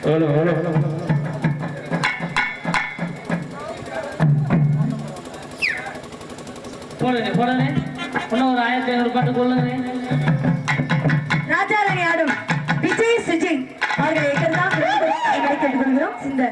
போடுங்க இன்னும் ஒரு 1500 பாட்டு கொள்ளுங்க. ராஜாராணி ஆடும் விஜய் சுஜய் அவர்களை எங்கெல்லாம் கேட்டுக் கொள்கிறோம். இந்த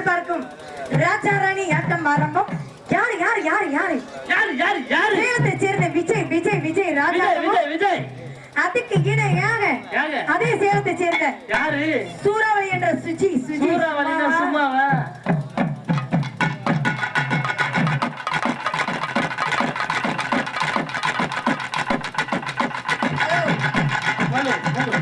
பார்க்கும் ராஜா ராணி ஆட்டம் ஆரம்பம். யாரு யாரு யாரு யாரு யாரு யாரு யாரு சேலத்தை சேர்ந்த விஜய் விஜய் விஜய் ராஜா. விஜய் விஜய் அதுக்கு இணையாக யாரு? அதே சேலத்தை சேர்ந்த யாரு? சூறாவளி என்ற சுஜி. சூறாவளினா சும்மாவா? வலு, வலு.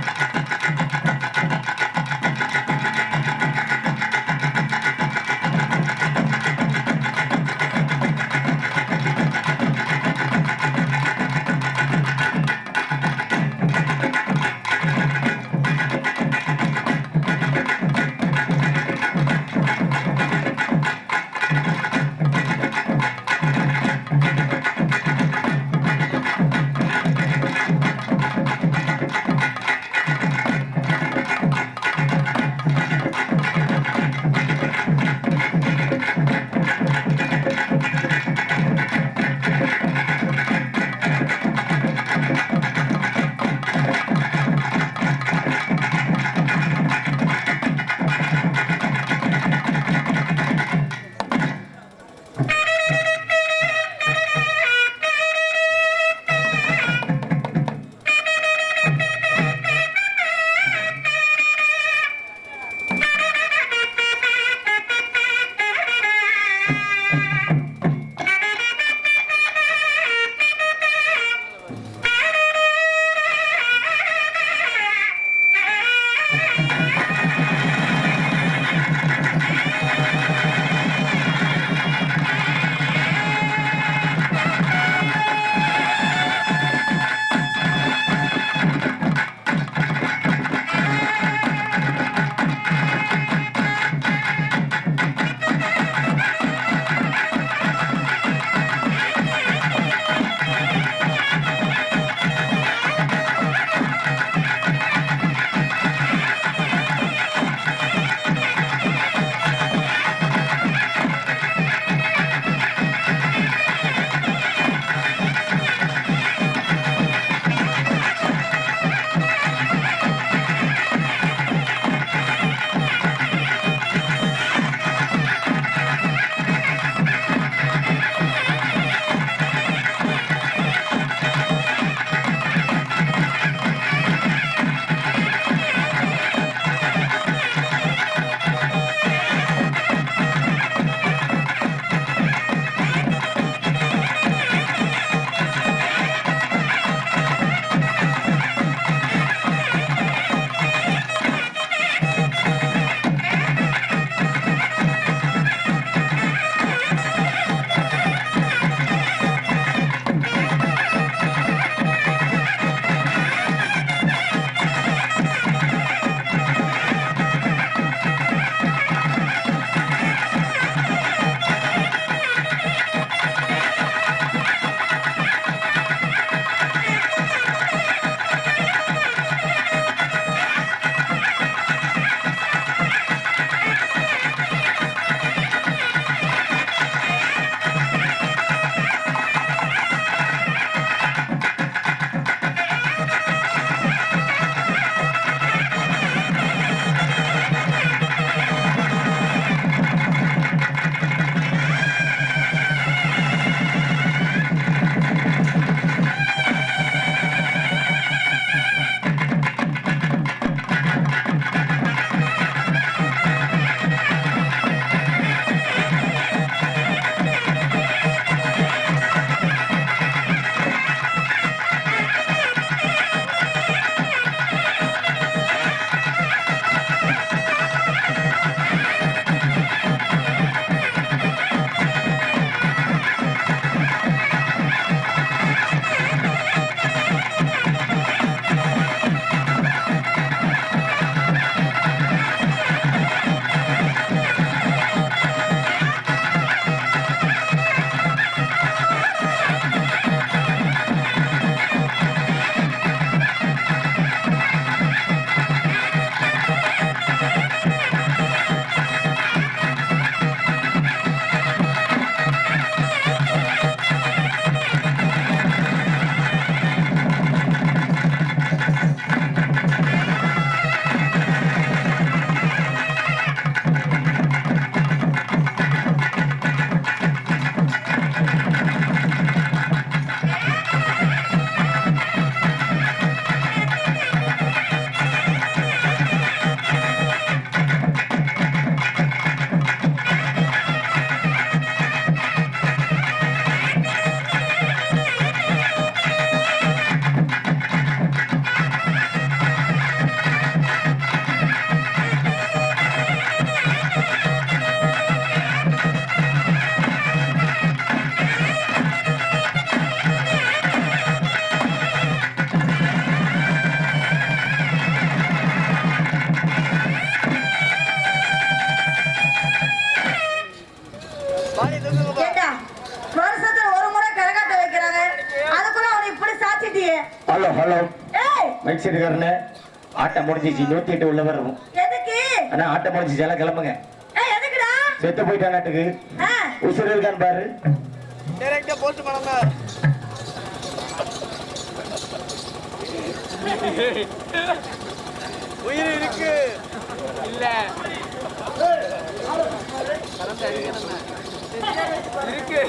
ரைட் சைடுக்காரனே ஆட்டம் முடிஞ்சிச்சு 108 உள்ள வரும் எதுக்கு ஆனா ஆட்டம் முடிஞ்சிச்சு எல்லாம் கிளம்புங்க எதுக்குடா செத்து போயிட்டா நாட்டுக்கு உசுறு இருக்கான்னு பாரு டைரக்டா போஸ்ட் பண்ணுங்க உயிர் இருக்கு இல்ல இருக்கு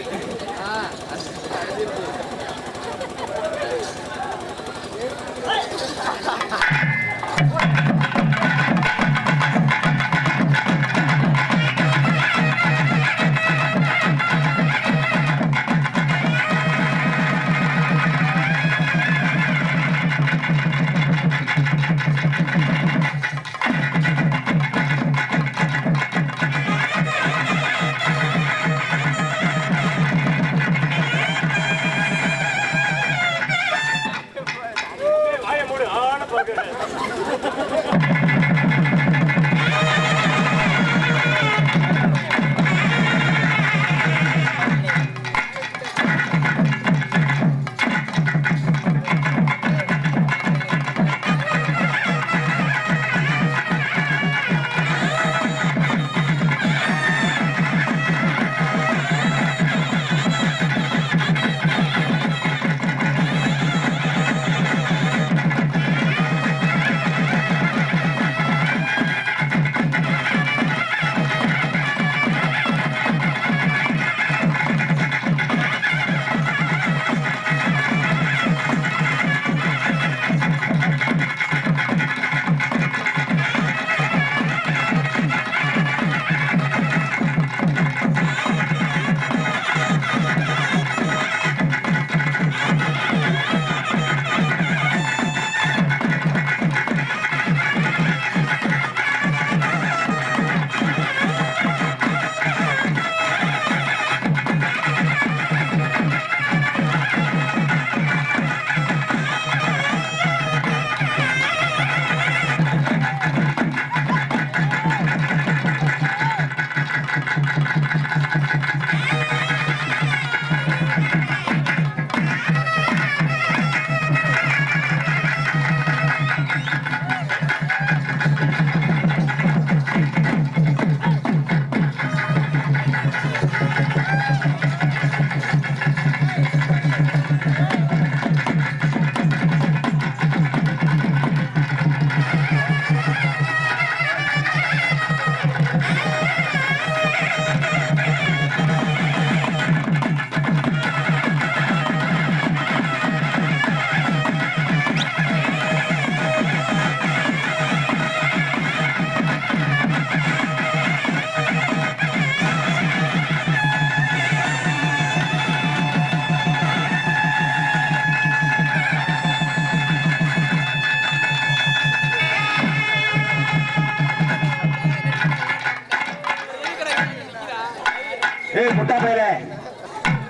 ஏய் முட்டா பையல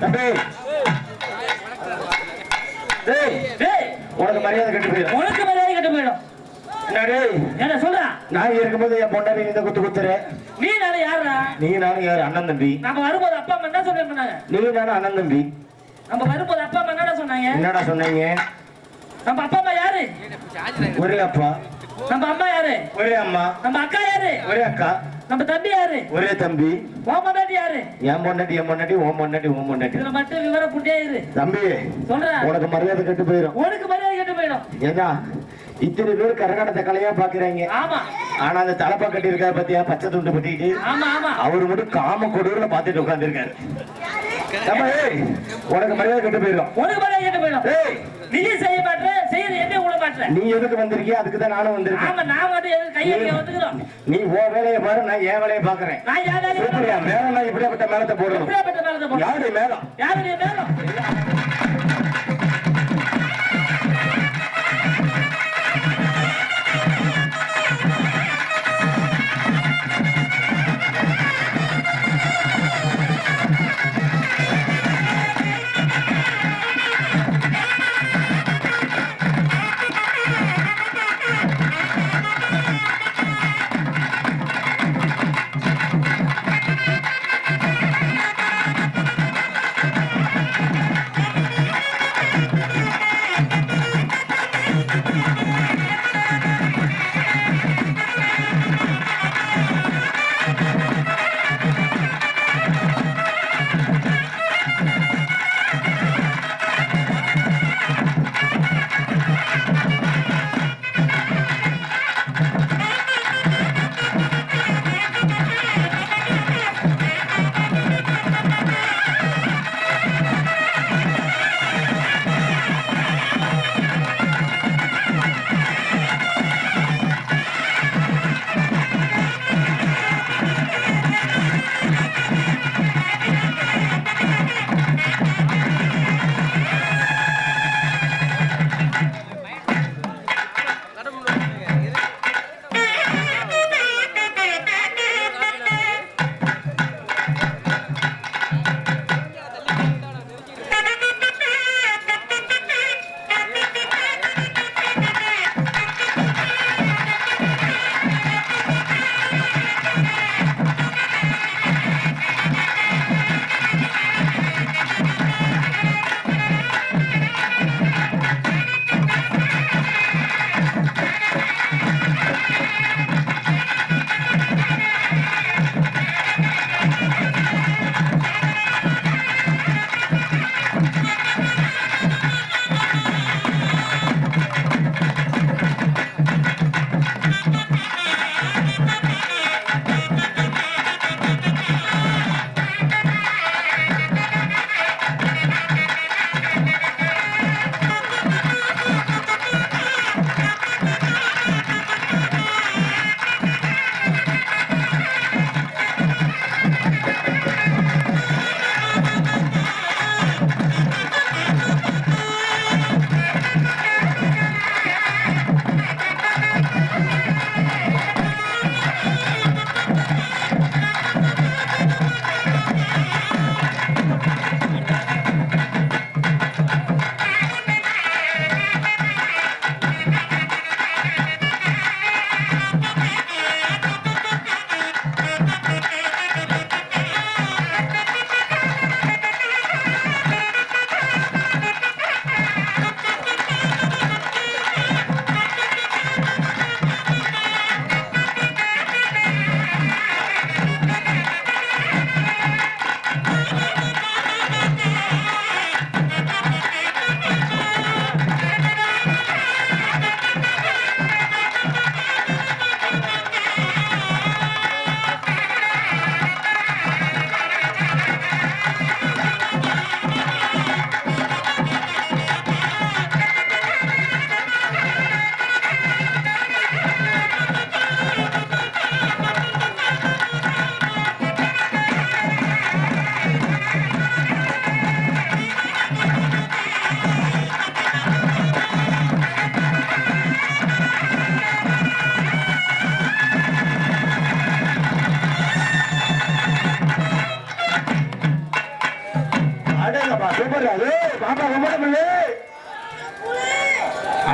தம்பி டேய் டேய் உனக்கு மரியாதை கெட்டு போயிடும் உனக்கு மரியாதை கெட்டு போயிடும் என்ன டேய் என்ன சொல்றா நான் இருக்கும்போது என் பொண்டாட்டி இந்த குத்து குத்துற நீ நானே யாருடா நீ நானும் யாரு அண்ணன் தம்பி நம்ம வரும்போது அப்பா அம்மா என்ன சொன்னாங்க நீ நானும் அண்ணன் தம்பி நம்ம வரும்போது அப்பா அம்மா என்னடா சொன்னாங்க என்னடா சொன்னீங்க நம்ம அப்பா அம்மா யாரு ஒரே அப்பா நம்ம அம்மா யாரு ஒரே அம்மா நம்ம அக்கா யாரு ஒரே அக்கா நம்ம தம்பி யாரு ஒரே தம்பி உன் பொண்டாட்டி யாரு என் பொண்டாட்டி உன் பொண்டாட்டி இதுல மட்டும் விவரம் புட்டியா இரு தம்பி சொல்ற உனக்கு மரியாதை கெட்டு போயிடும் உனக்கு மரியாதை கெட்டு போயிடும் ஏன்னா இத்தனை பேர் கரகாட்டத்தை கலையா பாக்குறாங்க ஆமா ஆனா அந்த தலைப்பா கட்டி இருக்காரு பத்தியா பச்சை துண்டு பத்திட்டு ஆமா ஆமா அவரு மட்டும் காம கொடூர்ல பாத்துட்டு உட்கார்ந்து இருக்காரு உனக்கு மரியாதை கெட்டு போயிடும் உனக்கு மரியாதை கெட்டு போயிடும் ஏய் நீ செய்ய மாட்டே செய்யற என்ன விட மாட்டே நீ எதுக்கு வந்திருக்கியா அதுக்கு தான் நானும் வந்திருக்கேன் ஆமா நான் மட்டும் எதுக்கு கையை வந்துக்கிறோம் நீ உன் வேலையை பாரு நான் என் வேலையை பாக்குறேன் நான் யார் வேலையை சூப்பரியா மேலம் நான் இப்படியாப்பட்ட மேலத்தை போடணும் எப்படியாப்பட்ட மேலத்தை போடுறேன் யாருடைய மேலம் யாருடைய மேலம்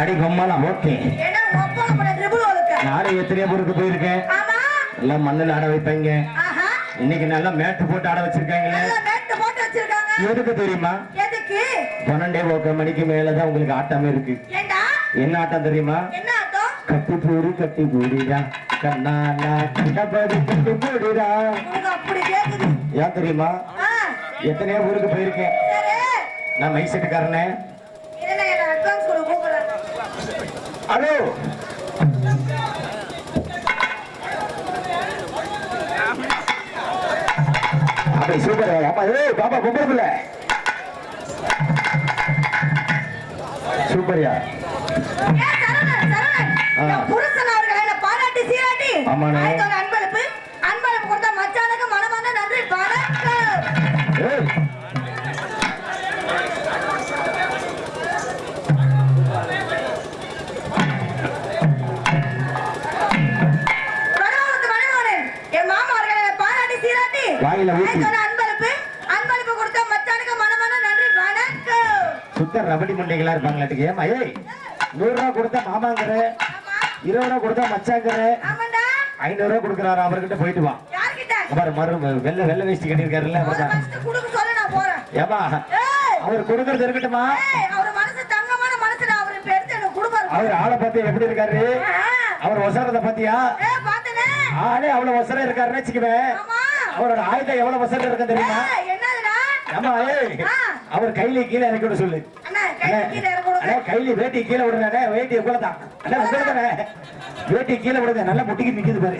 அடி கொம்மாலாம் ஓகே. ஏன்னா ஒப்பள போட ட்ரிபிள் ஒழுக்க. நானும் எத்தனையோ ஊருக்கு போயிருக்கேன். ஆமா. எல்லாம் மண்ணில் ஆட வைப்பாங்க. ஆஹா. இன்னைக்கு நல்லா மேட்டு போட்டு ஆட வச்சிருக்காங்களே. நல்லா மேட் போட்டு வச்சிருக்காங்க. எதுக்கு தெரியுமா? எதுக்கு? 12:30 மணிக்கு மேலதான் உங்களுக்கு ஆட்டம் இருக்கு. ஏண்டா? என்ன ஆட்டம் தெரியுமா? என்ன ஆட்டம்? கட்டி பூடிடா கண்ணாலா கண்டபடி கட்டி பூடிடா. உனக்கு அப்படி கேக்குது. ஏன் தெரியுமா? எத்தனையோ ஊருக்கு போயிருக்கேன். சரி. நான் மைக் செட்டுக்காரனே. இல்ல என்ன அட்வான்ஸ் கொடு கூப்பிடுறேன். ஹலோ. அப்படி சூப்பர். அப்பா ஏய் பாப்பா பொம்பளை சூப்பர்யா. ஏ சரவணன் சரவணன். புருஷன் அவர்களை பாராட்டி சீராட்டி. ஆமாண்ணே. ஆயிரத்தோட அன்பளிப்பு கொடுத்த மச்சானுக்கு மனமான நன்றி வணக்கம். ஏய் வாயில ஊத்தி அன்பளிப்பு கொடுத்த மச்சானுக்கு மனமான நன்றி வணக்கம். சுத்த ரபடி மண்டைகளா இருப்பாங்களாட்டுக்கு. ஏமா ஏய் 100 ரூபா கொடுத்தா மாமாங்கிற, 20 ரூபா கொடுத்தா மச்சாங்கிற, 500 ரூபா கொடுக்குறாரு. அவர்கிட்ட போயிட்டு வா. பாரு மறு வெள்ளை வேஷ்டி கட்டிருக்காருல்ல ஏமா அவர் கொடுக்கறது இருக்கட்டுமா? அவர் ஆளை பார்த்து எப்படி இருக்காரு? அவர் ஒசரத்தை பாத்தியா? ஆளே அவ்வளவு ஒசரம் இருக்காருன்னு வச்சுக்குவேன். அவரோட ஆயுதம் எவ்வளவு வசதி இருக்க தெரியுமா? ஆமா அவர் கையில கீழே இறக்கி விட சொல்லு. கையில வேட்டி கீழே விடுறானே. வேட்டி எவ்வளவுதான் வேட்டி கீழே விடுங்க. நல்லா முட்டிக்கு நிக்குது பாரு.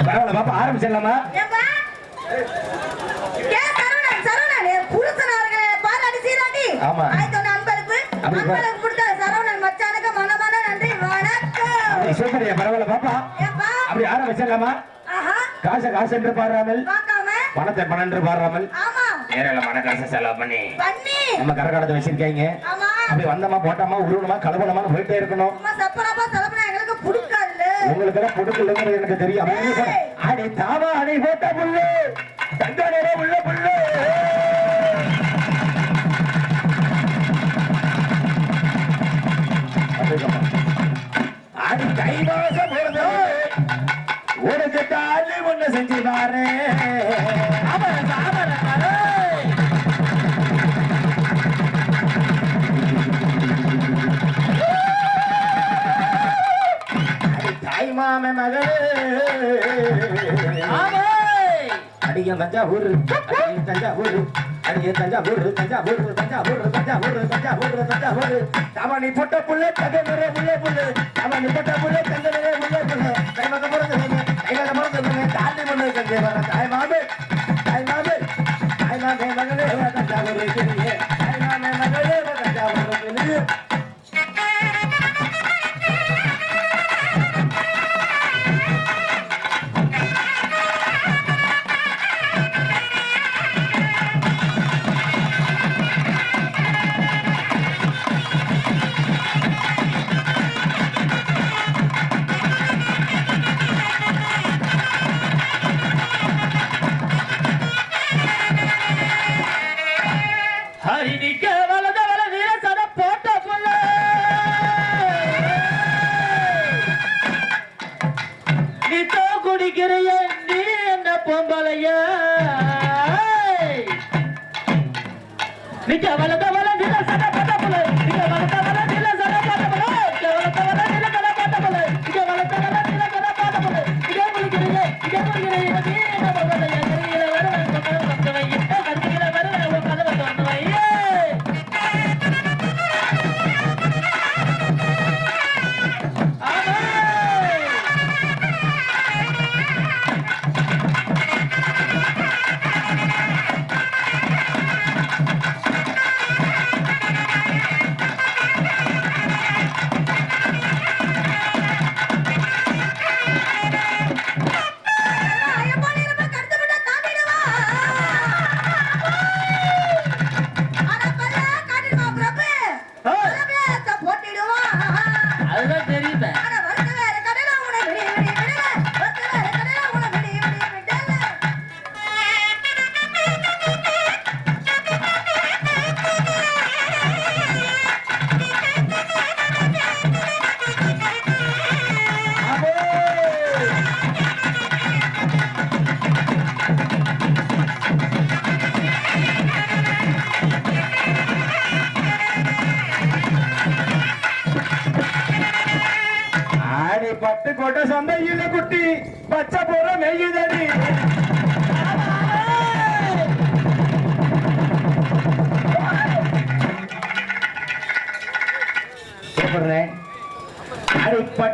பரவாயில்ல பாப்பா ஆரம்பிச்சிடலாமா? ஆமா சூப்பரியா. பரவாயில்ல பாப்பா அப்படி ஆரம்பிச்சிடலாமா? காசு என்று பாராமல் பணத்தை பணம் என்று பாராமல் நேரில் மன காசை செலவு பண்ணி நம்ம கரகாட்டத்தை வச்சிருக்காங்க. அப்படி வந்தமா போட்டோமா உருவணுமா கலவணமா போயிட்டே இருக்கணும். உங்களுக்கு எல்லாம் பொடுக்கலங்கிறது எனக்கு தெரியும். அடி தாவா அடி போட்ட புல்லு தங்க நேரம் உள்ள புல்லு. அடி கைவாசம் போறது உனக்கு தாலி ஒண்ணு செஞ்சு பாரு. தாய் மாம மகளே அடிய தஞ்சாவூர் தஞ்சாவூர் அடிய தஞ்சாவூர் தஞ்சாவூர் தஞ்சாவூர் தஞ்சாவூர் தஞ்சாவூர் தஞ்சாவூர் தவணி போட்ட புள்ள தங்க நிற முள்ள புள்ள தவணி போட்ட புள்ள தங்க நிற முள்ள புள்ள கைவக பிறந்தவங்க கைவக பிறந்தவங்க தாண்டி முன்ன கஞ்சே வர தாய் மாமே மகளே தஞ்சாவூர் கிளியே தாய் மாமே மகளே தஞ்சாவூர் கிளியே.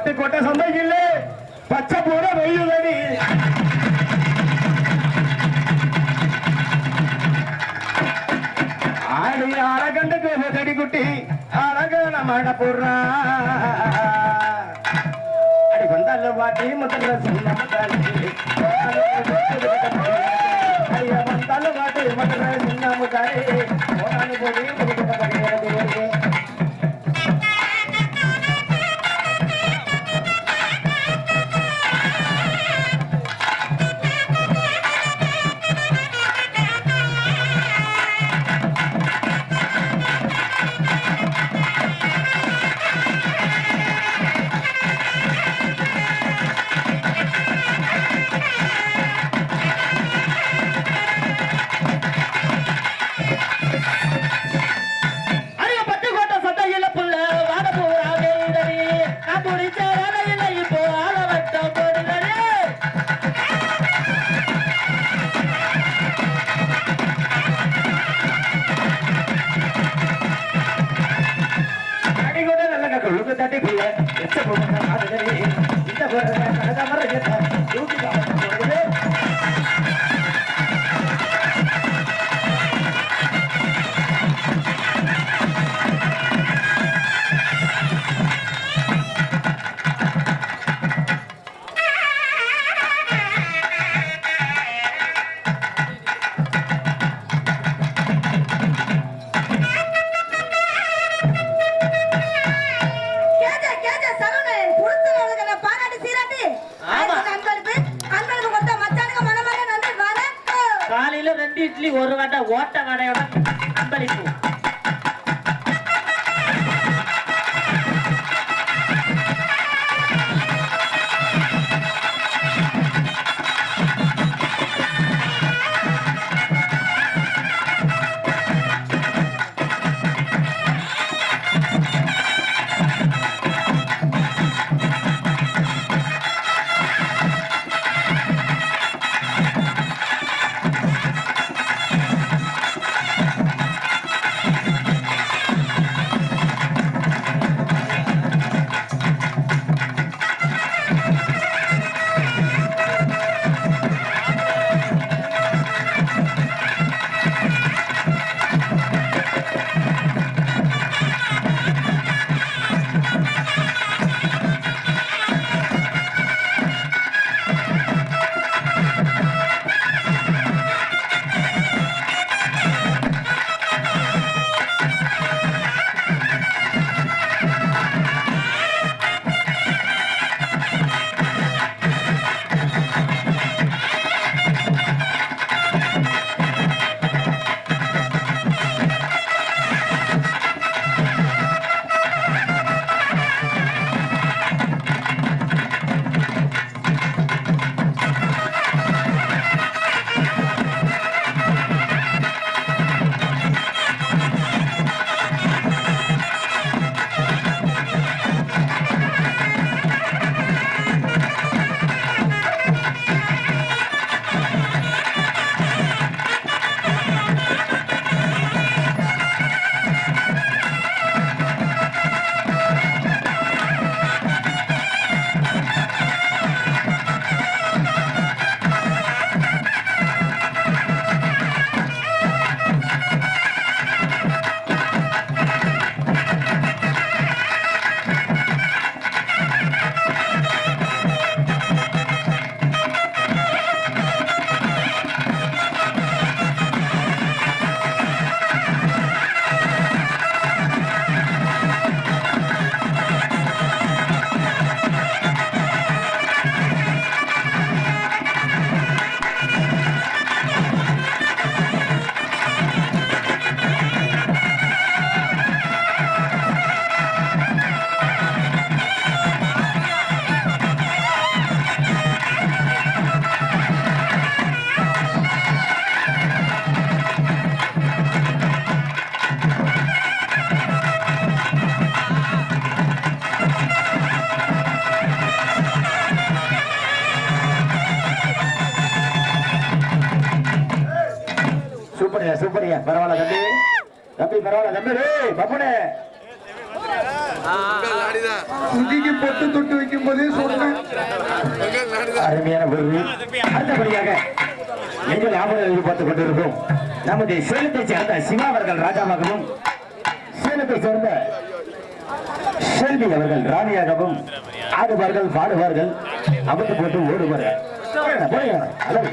பட்டுக்கோட்டை சந்தையில் பச்சை போட வெயிலடி ஆடி அழகண்டுக்கு செடி குட்டி அழகான மழை போடுறா அடி வந்தால வாட்டி முதல்ல சொன்ன வந்தால வாட்டி முதல்ல சொன்ன முதாரி போய் காலையில 2 இட்லி 1 வடை ஓட்ட வடையோட அன்பளிப்பு. சூப்பரியா பரவாயில்ல தம்பி பரவாயில்ல தம்பி பப்புனே உங்கள் நாடிதான். சுதிக்கு பொட்டு தொட்டு வைக்கும் போதே சொன்னேன். உங்கள் நாடிதான். அருமையான பொருள். அடுத்தபடியாக எங்கள் ஆவணம் எதிர்பார்த்துக் கொண்டிருக்கும் நமது சேலத்தை சேர்ந்த சிவா அவர்கள் ராஜாவாகவும் சேலத்தை சேர்ந்த செல்வி அவர்கள் ராணியாகவும் ஆடுவார்கள் பாடுவார்கள் அமர்ந்து போட்டு ஓடுவார்கள். அளவு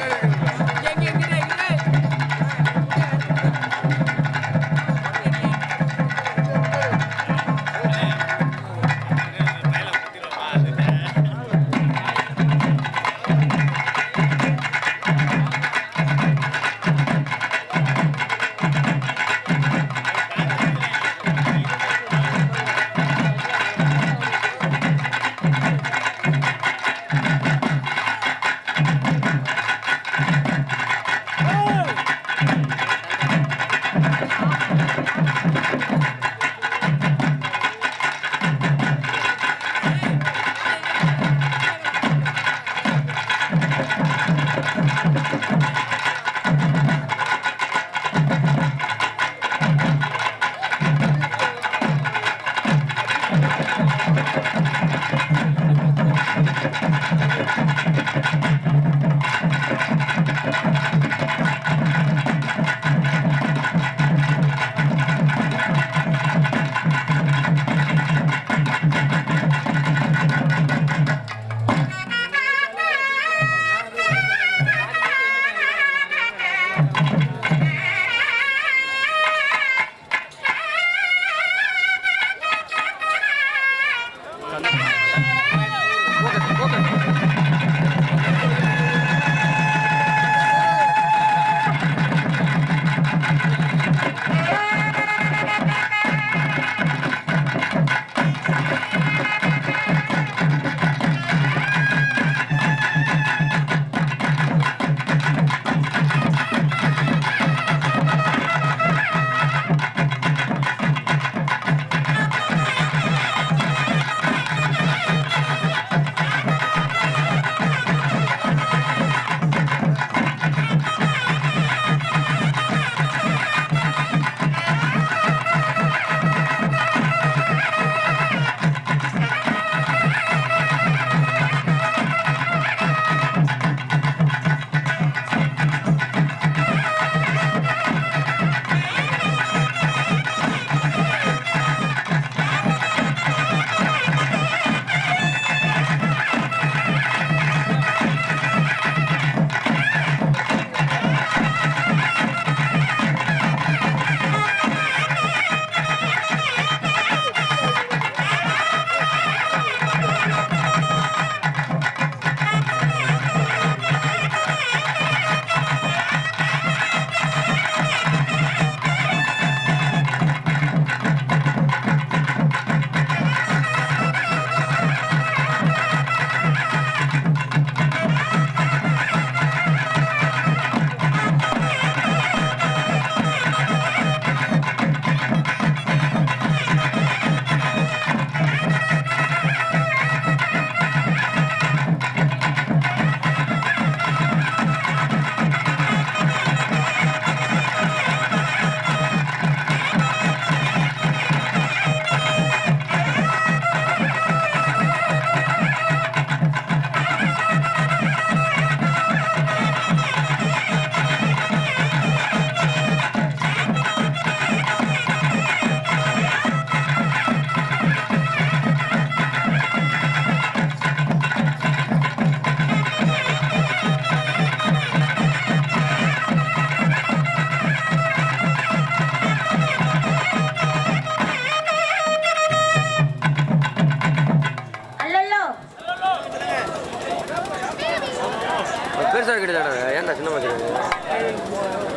பெருசாக கிடையாது ஏன்டா சின்ன வச்சுருக்காங்க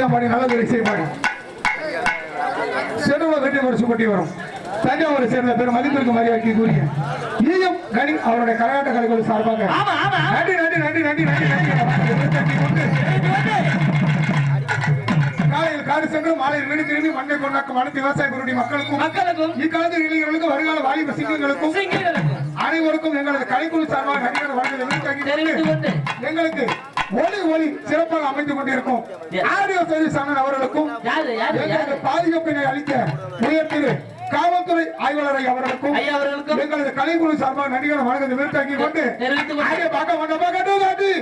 பையன் பாடி நல்ல இசை பாடி செடுவில் கட்டி ஒரு சுப்பட்டி வரும். தஞ்சாவூரை சேர்ந்த பேர் மதிப்பிற்கு மரியாதை கூறிய ஈயம் கனி அவருடைய கரகாட்ட கலைகள் சார்பாக நன்றி நன்றி நன்றி நன்றி நன்றி நன்றி. காலையில் காடு சென்று மாலையில் வீடு திரும்பி மண்ணை கொண்டாக்கும் அனைத்து விவசாய குருடைய மக்களுக்கும் இக்காலத்தில் இளைஞர்களுக்கும் வருங்கால வாலிப சிங்கங்களுக்கும் அனைவருக்கும் எங்களது கலைக்குழு சார்பாக நன்றிகளை வழங்குவது எங்களுக்கு ஒளி ஒளி சிறப்பாக அமைத்துக் கொண்டிருக்கும் ஆடியோ சர்வீஸ் அண்ணன் அவர்களுக்கும் எங்களது பாதுகாப்பினை அளிக்க உயர்த்திரு காவல்துறை ஆய்வாளரை அவர்களுக்கும் எங்களது கலைக்குழு சார்பாக நன்றிகளை வழங்குவது விருத்தாக்கி கொண்டு பார்க்க வந்த பார்க்க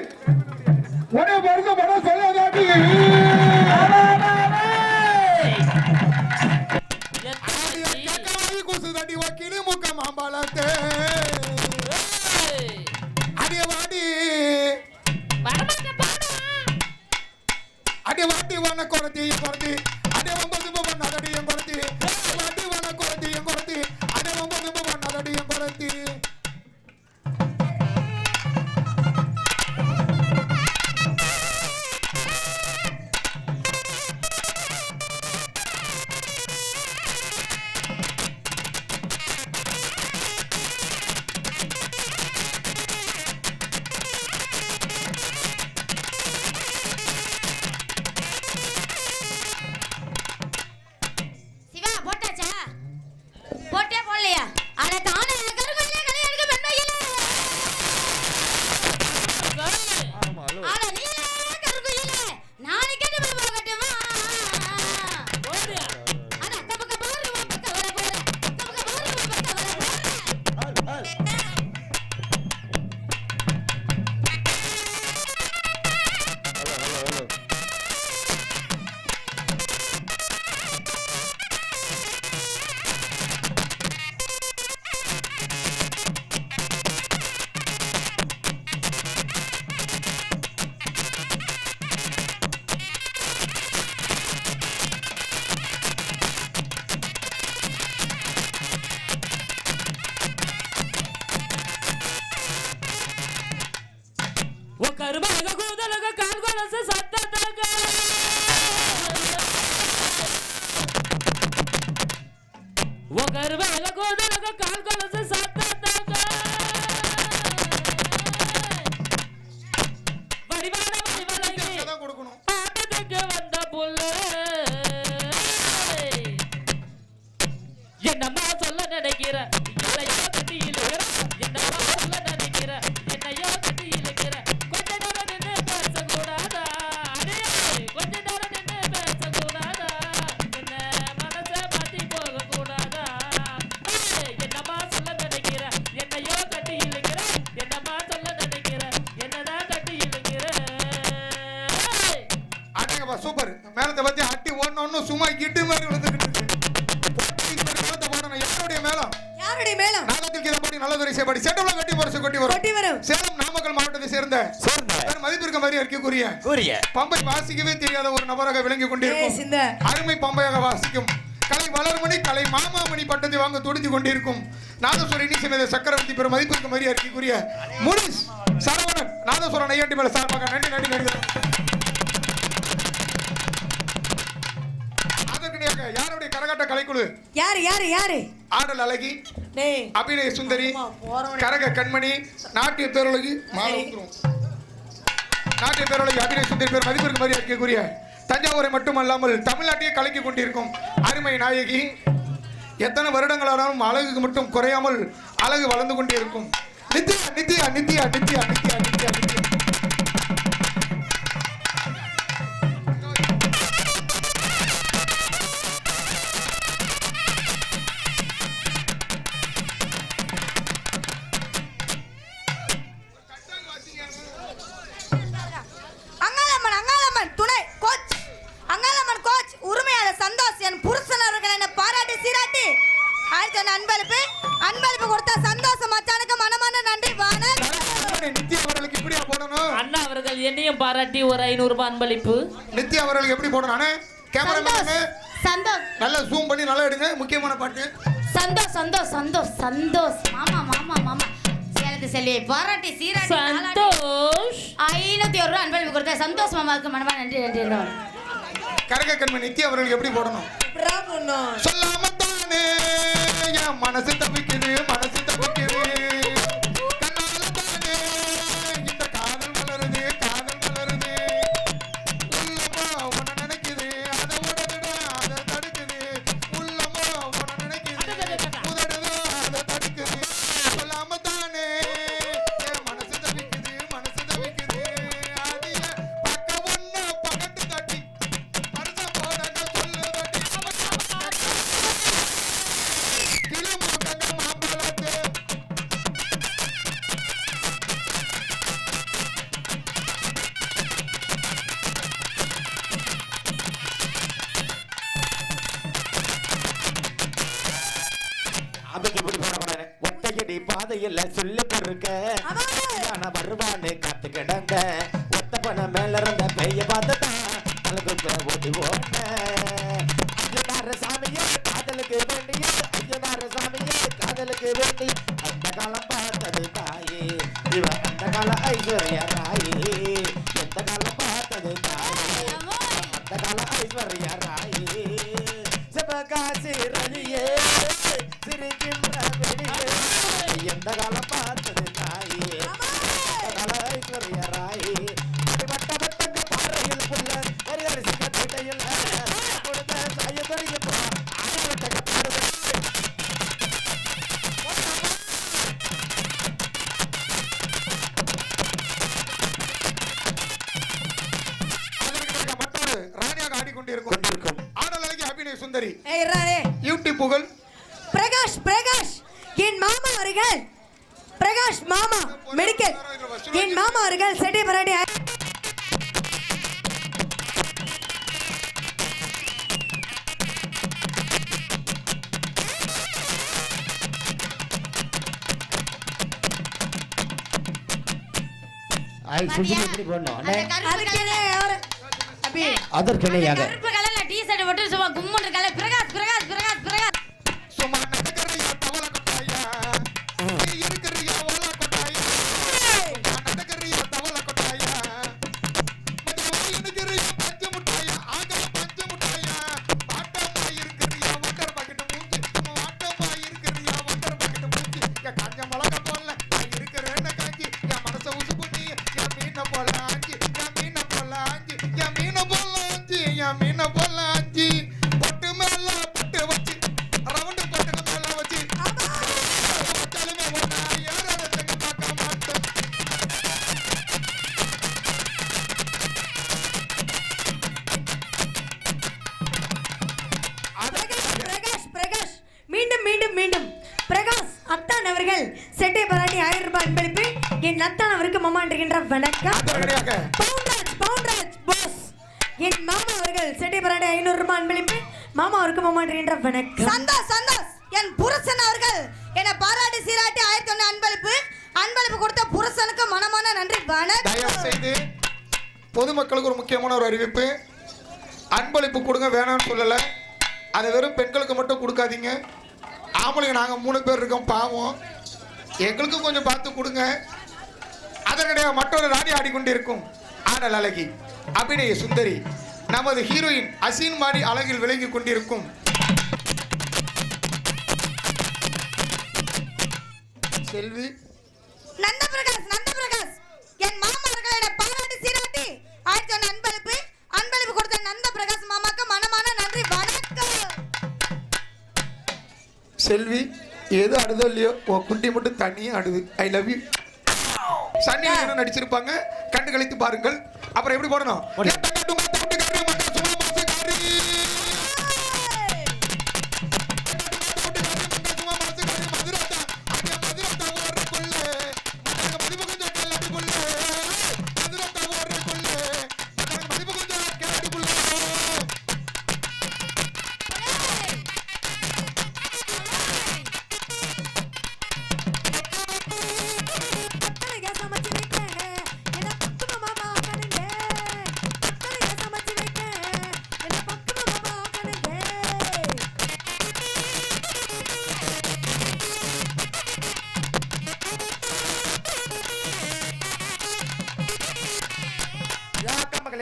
ஒரே வருஷம் படம் சொல்லாதாட்டி குசுதடி வக்கீலு முக்க மாம்பழத்தே அடியவாடி அடியவாடி வன குறத்தையும் குறத்தி அடியவம்பது பண்ணதடியும் குறத்தி அடியவாடி வன குறத்தையும் குறத்தி அடியவம்பது பண்ணதடியும் குறத்தி என்னம்மா சொல்ல நினைக்கிற என்னையோ கட்டி இழுக்கிற என்னம்மா சொல்ல நினைக்கிற என்னையோ கட்டி இழுக்கிற கொஞ்ச நேரம் நின்று பேசக்கூடாதா கொஞ்ச நேரம் நின்று பேசக்கூடாதா என்ன மனசை மாத்தி போக கூடாதா என்னம்மா சொல்ல நினைக்கிற என்னையோ கட்டி இழுக்கிற என்னம்மா சொல்ல நினைக்கிற என்னதான் கட்டி இழுக்கிற அடங்கப்பா சூப்பர் மேலத்தை பத்தி அட்டி ஒன்னு சும்மா கிட்டு மாதிரி விழுந்துக்கிட்டு இருக்கு. யாருடைய மேலம் நாகத்தில் கீழப்படி நல்லதுரை சேபடி செட்டவளம் கட்டி பரிசு கொட்டி வரும் சேலம் நாமக்கல் மாவட்டத்தை சேர்ந்த மதிப்பிற்கு மாதிரி அறிக்கக்கூடிய பம்பை வாசிக்கவே தெரியாத ஒரு நபராக விளங்கி கொண்டிருக்கும் அருமை பம்பையாக வாசிக்கும் கலை வளர்மணி கலை மாமாமணி பட்டத்தை வாங்க துடித்து கொண்டிருக்கும் நாதஸ்வர சமேத சக்கரவர்த்தி பெரும் மதிப்பிற்கு மாதிரி அறிக்கக்கூடிய முனிஸ் சரவணன் நாதஸ்வர நையாண்டி மேல சார்பாக நன்றி நன்றி நன்றி. யாருடைய கரகாட்ட கலைக்குழு யாரு யாரு யாரு ஆடல் அழகி அபிநய சுந்தரி கரக கண்மணி நாட்டிய பேரழகி நாட்டிய பேரழகி அபிநய சுந்தரி பேர் மதிப்பிற்கு மரியாதை இருக்கக்கூடிய தஞ்சாவூரை மட்டுமல்லாமல் தமிழ்நாட்டையே கலக்கி கொண்டிருக்கும் அருமை நாயகி எத்தனை வருடங்களானாலும் அழகுக்கு மட்டும் குறையாமல் அழகு வளர்ந்து கொண்டே இருக்கும் நித்யா நித்யா நித்யா நித்யா நித்யா நித்யா நித்யா அன்பளிப்பு கொடுத்த சந்தோஷம் மச்சானுக்கு மனமான நன்றி. நித்யா அவர்களுக்கு இப்படியா போடணும்? அண்ணா அவர்கள் என்னையும் பாராட்டி ஒரு 500 ரூபாய் அன்பளிப்பு. நித்யா அவர்களுக்கு எப்படி போடணும்? அண்ணே கேமராமேன் சந்தோஷ் நல்லா ஜூம் பண்ணி நல்லா எடுங்க. முக்கியமான பாட்டு சந்தோஷ் சந்தோஷ் சந்தோஷ் சந்தோஷ் மாமா மாமா மாமா சேலத்து செல்வியை பாராட்டி சீராட்டி சந்தோஷ் 501 ரூபாய் அன்பளிப்பு கொடுத்த சந்தோஷ் மாமாவுக்கு மனமான நன்றி நன்றி. கரக கண்மணி நித்யா அவர்களுக்கு எப்படி போடணும் சொல்லாம தானே என் மனசு தவிக்குது மனசு தவிக்குது கண்ணால தானே இந்த காதல் மலருது காதல் மலருது உள்ளமா உன்னை நினைக்குது அதை உடனே அதை தடுக்குது உள்ளமா உன்னை நினைக்குது உதடுதோ அதை தடுக்குது சொல்லாம தானே என் மனசு தவிக்குது மனசு தவிக்குது அடிய பக்க ஒண்ணு பக்கத்து தட்டி மனச போடங்க சொல்லு தட்டி கிளம்புங்க மாம்பழத்து அதுக்கு இப்படி போன ஒத்தையடி பாதையில சொல்லி பொறுக்க நான் வருவான்னு காத்து கிடங்க ஒத்த பண மேல இருந்த பெய்ய பார்த்துதான் அழகு ஓடி ஓட்ட ஐயனார சாமியே காதலுக்கு வேண்டிய ஐயனார சாமியே காதலுக்கு வேண்டி அந்த காலம் பார்த்தது தாயே இவ அந்த கால ஐஸ்வர்ய ராயே எந்த காலம் பார்த்தது தாயே அந்த கால ஐஸ்வர்ய ராயே சிவகாசி ரலியே சிரிக்கின்ற வெளியே எந்த காலம் பார்த்தது தாயே எந்த கால ஐஸ்வர்ய ராயே வட்ட வட்டங்க பாறையில் புள்ள வரிகரிசி கட்டையில் கொடுத்த சாய தொடிய போ ஆயிரத்தக பாடுது மற்றொரு ராணியாக ஆடிக்கொண்டிருக்கும் ஆடல் அழகி அபிநய சுந்தரி யூடியூப் புகழ் பிரகாஷ் பிரகாஷ் என் மாமா அவர்கள் பிரகாஷ் மாமா மெடிக்கல் என் மாமா அவர்கள் செட்டி பராடி எப்படி போடணும் அந்த கருப்பு கலர்ல அதற்கிணையாக கருப்பு கலர்ல டீ-ஷர்ட் போட்டு சும்மா கும்முன்னு இருக்கால பிரகாஷ் பிரகாஷ் பிரகாஷ் பிரகாஷ் சும்மா நடக்கறியா தவள கொட்டாயா நீ இருக்கறியா ஒல்ல கொட்டாயா சும்மா நடக்கறியா தவள கொட்டாயா மதுரை இருக்கறியா பஞ்சு முட்டாயா ஆகல பஞ்சு முட்டாயா ஆட்டமா இருக்கறியா வண்டர் பாக்கெட் மூஞ்சி சும்மா ஆட்டமா இருக்கறியா வண்டர் பாக்கெட் மூஞ்சி காஞ்ச மிளகா போல நான் இருக்கறேன்னு காஞ்சி என் மனச உசு பண்ணி என் மீன போல ஆஞ்சி என் மீன போல ஆஞ்சி என் மீன போல ஆஞ்சி என் மீன போல ஆஞ்சி பொட்டு மேல பொட்டு வச்சு ரவுண்ட் பொட்டுக்கு மேல வச்சு பட்டாலுமே ஒண்ணா யாரத்துக்கு பார்க்க மாட்டோம் பிரகாஷ் பிரகாஷ் மீண்டும் மீண்டும் மீண்டும் பிரகாஷ் அத்தான் அவர்கள் செட்டி பராடி 1000 ரூபாய் அன்பளிப்பு என் அத்தான் அவருக்கு மாமா என்கின்ற வணக்கம் அதற்காக பவுன்ராஜ் பாஸ் என் மாமா அவர்கள் செட்டி பராடி 500 ரூபாய் அன்பளிப்பு மாமா அவருக்கு மாமா என்கின்ற வணக்கம் சந்தோஷ் சந்தோஷ் என் புருஷன் அவர்கள் என்னை பாராட்டி சீராட்டி 1001 அன்பளிப்பு அன்பளிப்பு கொடுத்த புருஷனுக்கு மனமான நன்றி தயவு வணக்கம் செய்து பொதுமக்களுக்கு ஒரு முக்கியமான ஒரு அறிவிப்பு அன்பளிப்பு கொடுங்க வேணாம்னு சொல்லல அதை வெறும் பெண்களுக்கு மட்டும் கொடுக்காதீங்க ஆம்பளைங்க நாங்கள் 3 பேர் இருக்கோம் பாவம் எங்களுக்கும் கொஞ்சம் பார்த்து கொடுங்க அதற்கிடையே மற்றொரு ராணி ஆடிக்கொண்டிருக்கும் ஆடல் அழகி அபிநய சுந்தரி நமது ஹீரோயின் அசீன் மாடி அழகில் விளங்கி கொண்டிருக்கும் செல்வி நந்தபிரகாஷ் என் மாமா அவர்கள் என்னை பாராட்டி சீராட்டி 1001 அன்பளிப்பு அன்பளிப்பு கொடுத்த நந்தபிரகாஷ் மாமாக்கு மனமான நன்றி வணக்கம் செல்வி ஏதோ அடுதோ இல்லையோ உன் குட்டி மட்டும் தனியாக ஆடுது ஐ லவ் யூ சன்னி என்ன நடிச்சிருப்பாங்க கண்டு கழித்து பாருங்கள் அப்புறம் எப்படி போடணும்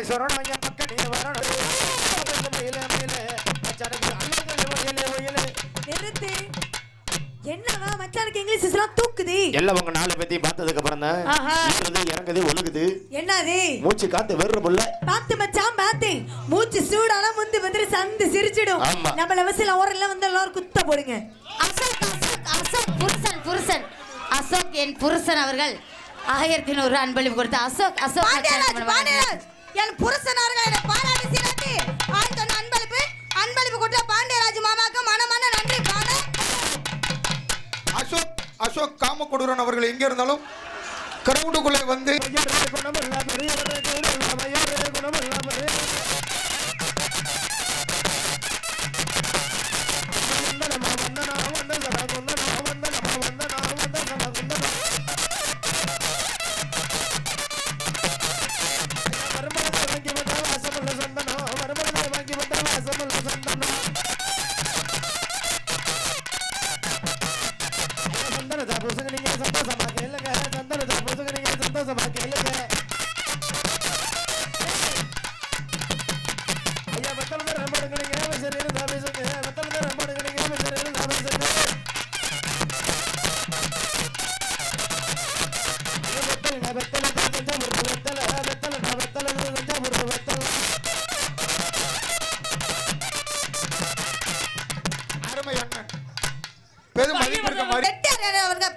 சரணம் என் மக்களே வரணும் நிறுத்து. என்னவா மச்சானுக்கு இங்கிலீஷ் எல்லாம் தூக்குது. எல்லாம் உங்க 4 பேத்தையும் பார்த்ததுக்கு அப்புறம் தான் ஆஹா. இறங்குது ஒழுகுது. என்னது மூச்சு காத்து வெறுற புள்ள. பாத்து மச்சான் பாத்து. மூச்சு சூடானா முந்து வந்து சந்து சிரிச்சிடும். ஆமா. நம்ம லவசில ஓரல்ல வந்து எல்லாரும் குத்த போடுங்க. அசோக் புருஷன் அசோக் என் புருஷன் அவர்கள் 1100 அன்பளிப்பு கொடுத்த அசோக் பாண்டியராஜ் என் புருஷன் அவர்கள் என்னை பாராட்டி சிறத்தி 1100 அன்பளிப்பு கொடுத்த பாண்டியராஜ் மாமாக்கு மனமான நன்றி. அசோக் காமக்கொடூரன் அவர்கள் எங்க இருந்தாலும் கிரவுண்டுக்குள்ளே வந்து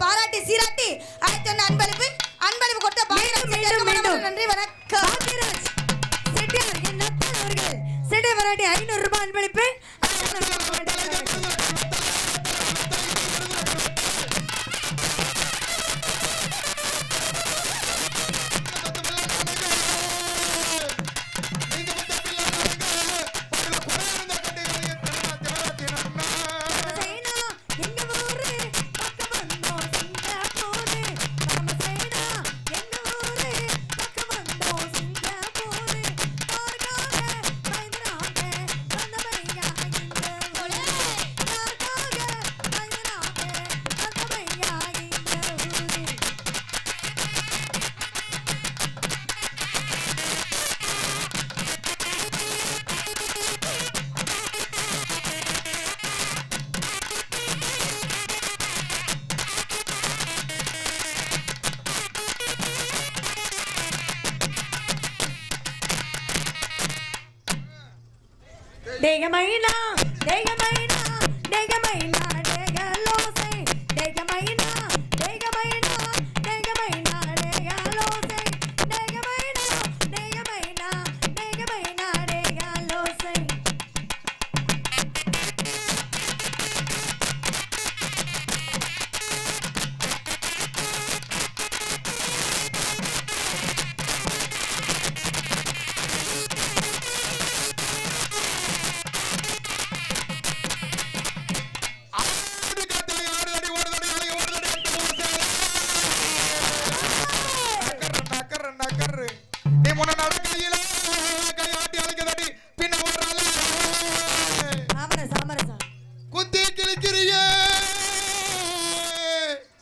பாராட்டி சீராட்டி அன்பளிப்பு கொடுத்த நன்றி. வணக்கம். செட்டை பாராட்டி 500 ரூபாய் அன்பளிப்பு.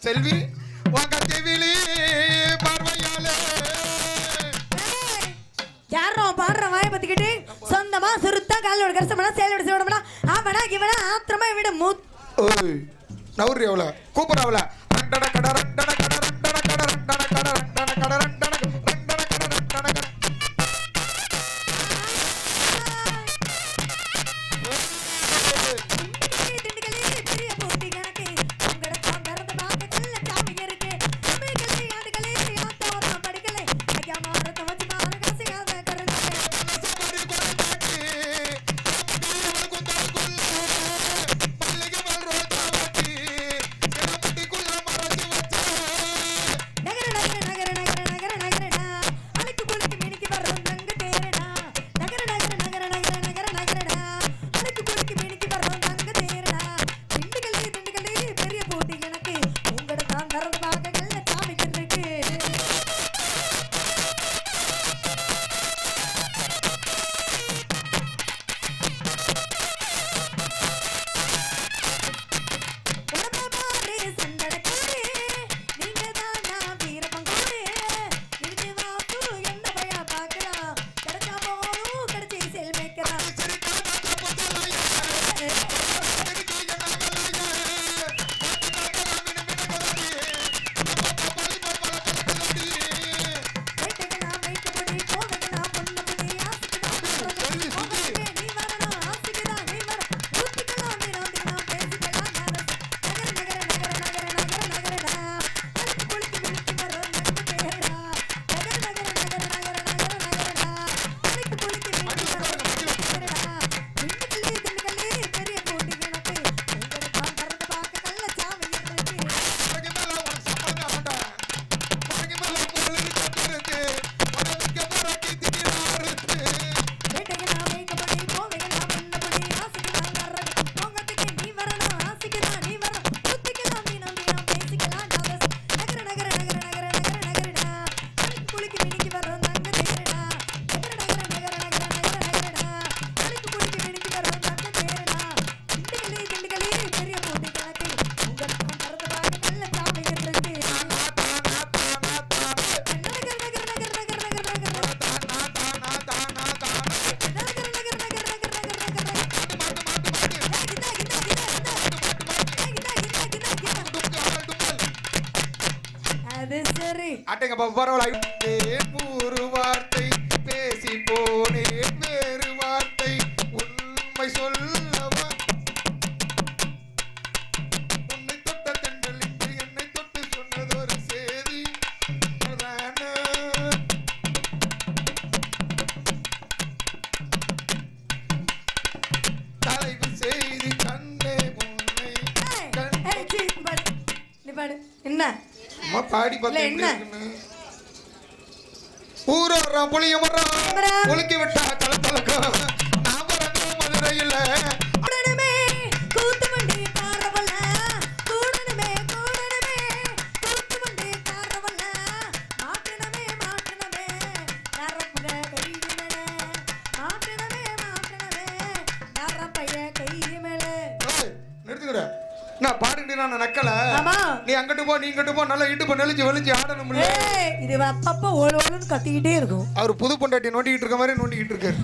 செல்வி வாங்க செவிலி பார்வையாலே யாரோ பாடுற வாயை பத்திக்கிட்டு சொந்தமா சுருத்தா காலோட கரசமனா சேலோட சேலோடமனா அவனா இவனா ஆத்திரமா விட மூத் ஓய் நவுரி அவள கூப்பிடு அவள ரண்டட கட ரண்டட கட ரண்டட கட ரண்டட கட ரண்டட கட ரண்டட பாடுறாரு. அட்டைங்க பரவாயில்ல. ஒரு வார்த்தை பேசி போனேன் வேறு வார்த்தை உண்மை சொல்லவா உன்னை தொட்ட கண்கள் இன்று என்னை தொட்டு சொன்னது ஒரு செய்தி தலைவு செய்தி கண்ணே உன்னை ஏய், சீ, பாடு. நீ பாடு. என்ன பாடி இல்ல, என்ன? ஊரோரம் புளிய மரம் புளிக்கி விட்டா தளத்தலக்கம் நாமரங்கும் மதுரையில் கூடணுமே கூத்து வண்டி காரவல்ல கூடணுமே கூத்து வண்டி காரவல்ல மாற்றணுமே நரப்புக கை மேல மாற்றணுமே நரப்பைய கை மேல. நிறுத்துக்கிற நான் பாடிட்டு நான் நக்கல ஆமா நீ அங்கிட்டு போ நீ இங்கிட்டு போ நல்லா இட்டு நெளிச்சு வெளிச்சு ஆடணும் ஏய் இது அப்பப்ப ஓலோன்னு கத்திக்கிட்டே இருக்கும். அவர் புது பொண்டாட்டி நோண்டிக்கிட்டு இருக்க மாதிரி நோண்டிக்கிட்டு இருக்காரு.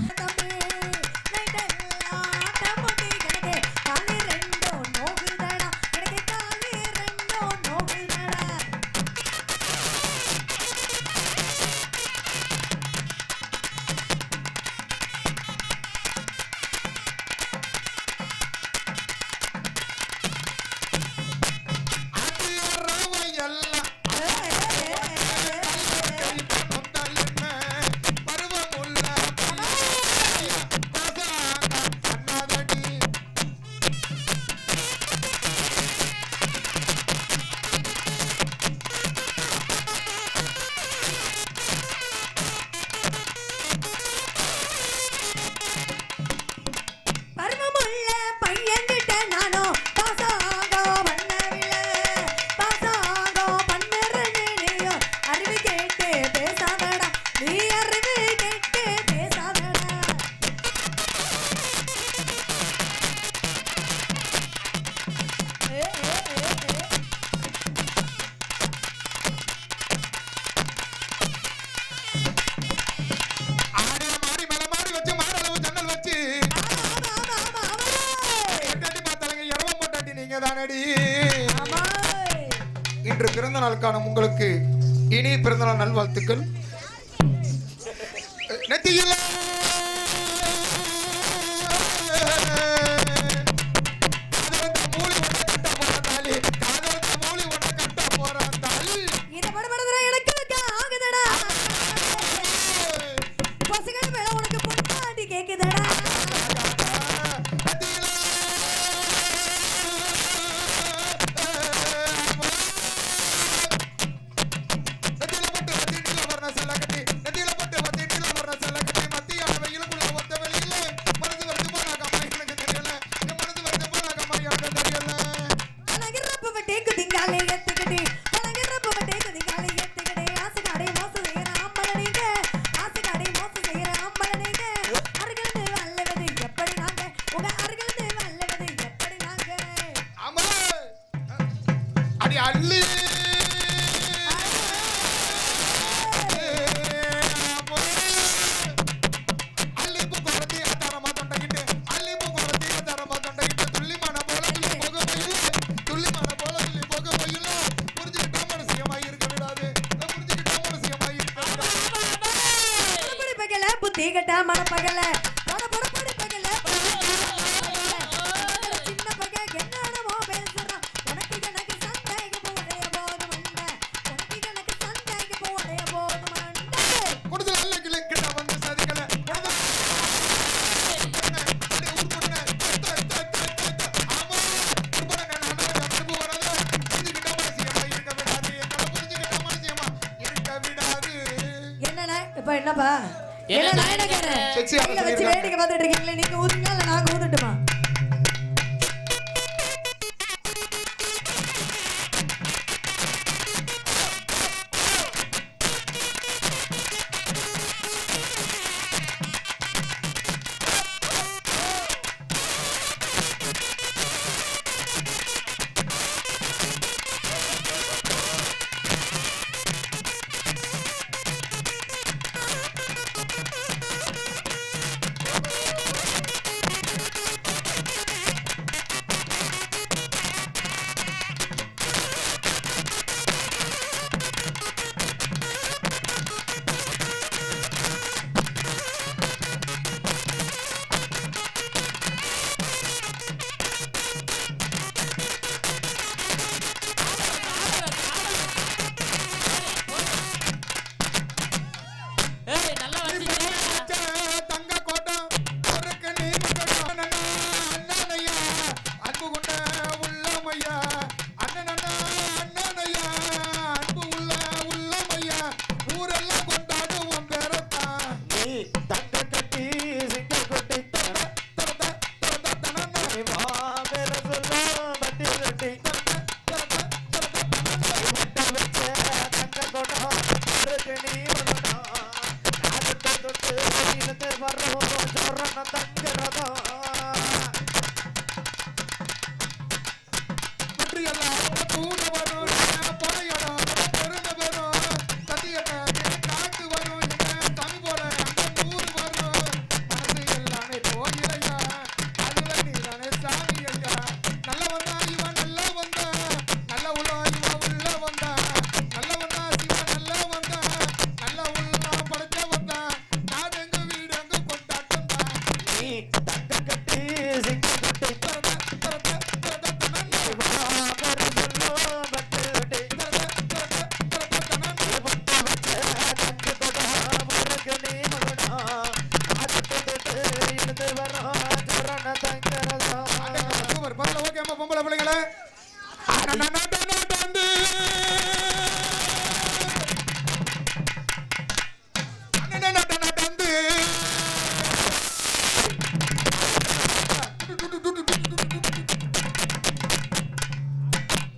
இன்று பிறந்த நாள் காணும் உங்களுக்கு இனி பிறந்த நாள் நல்வாழ்த்துக்கள். நெத்தியில் அள்ளி புத்திகட்ட மனப்பகல என்னப்பா என்ன நான் என்ன கேக்குறேன் வச்சு வேடிக்கை பார்த்துட்டு இருக்கீங்களே நீங்க ஊதுங்க இல்ல நாங்க ஊதட்டுமா?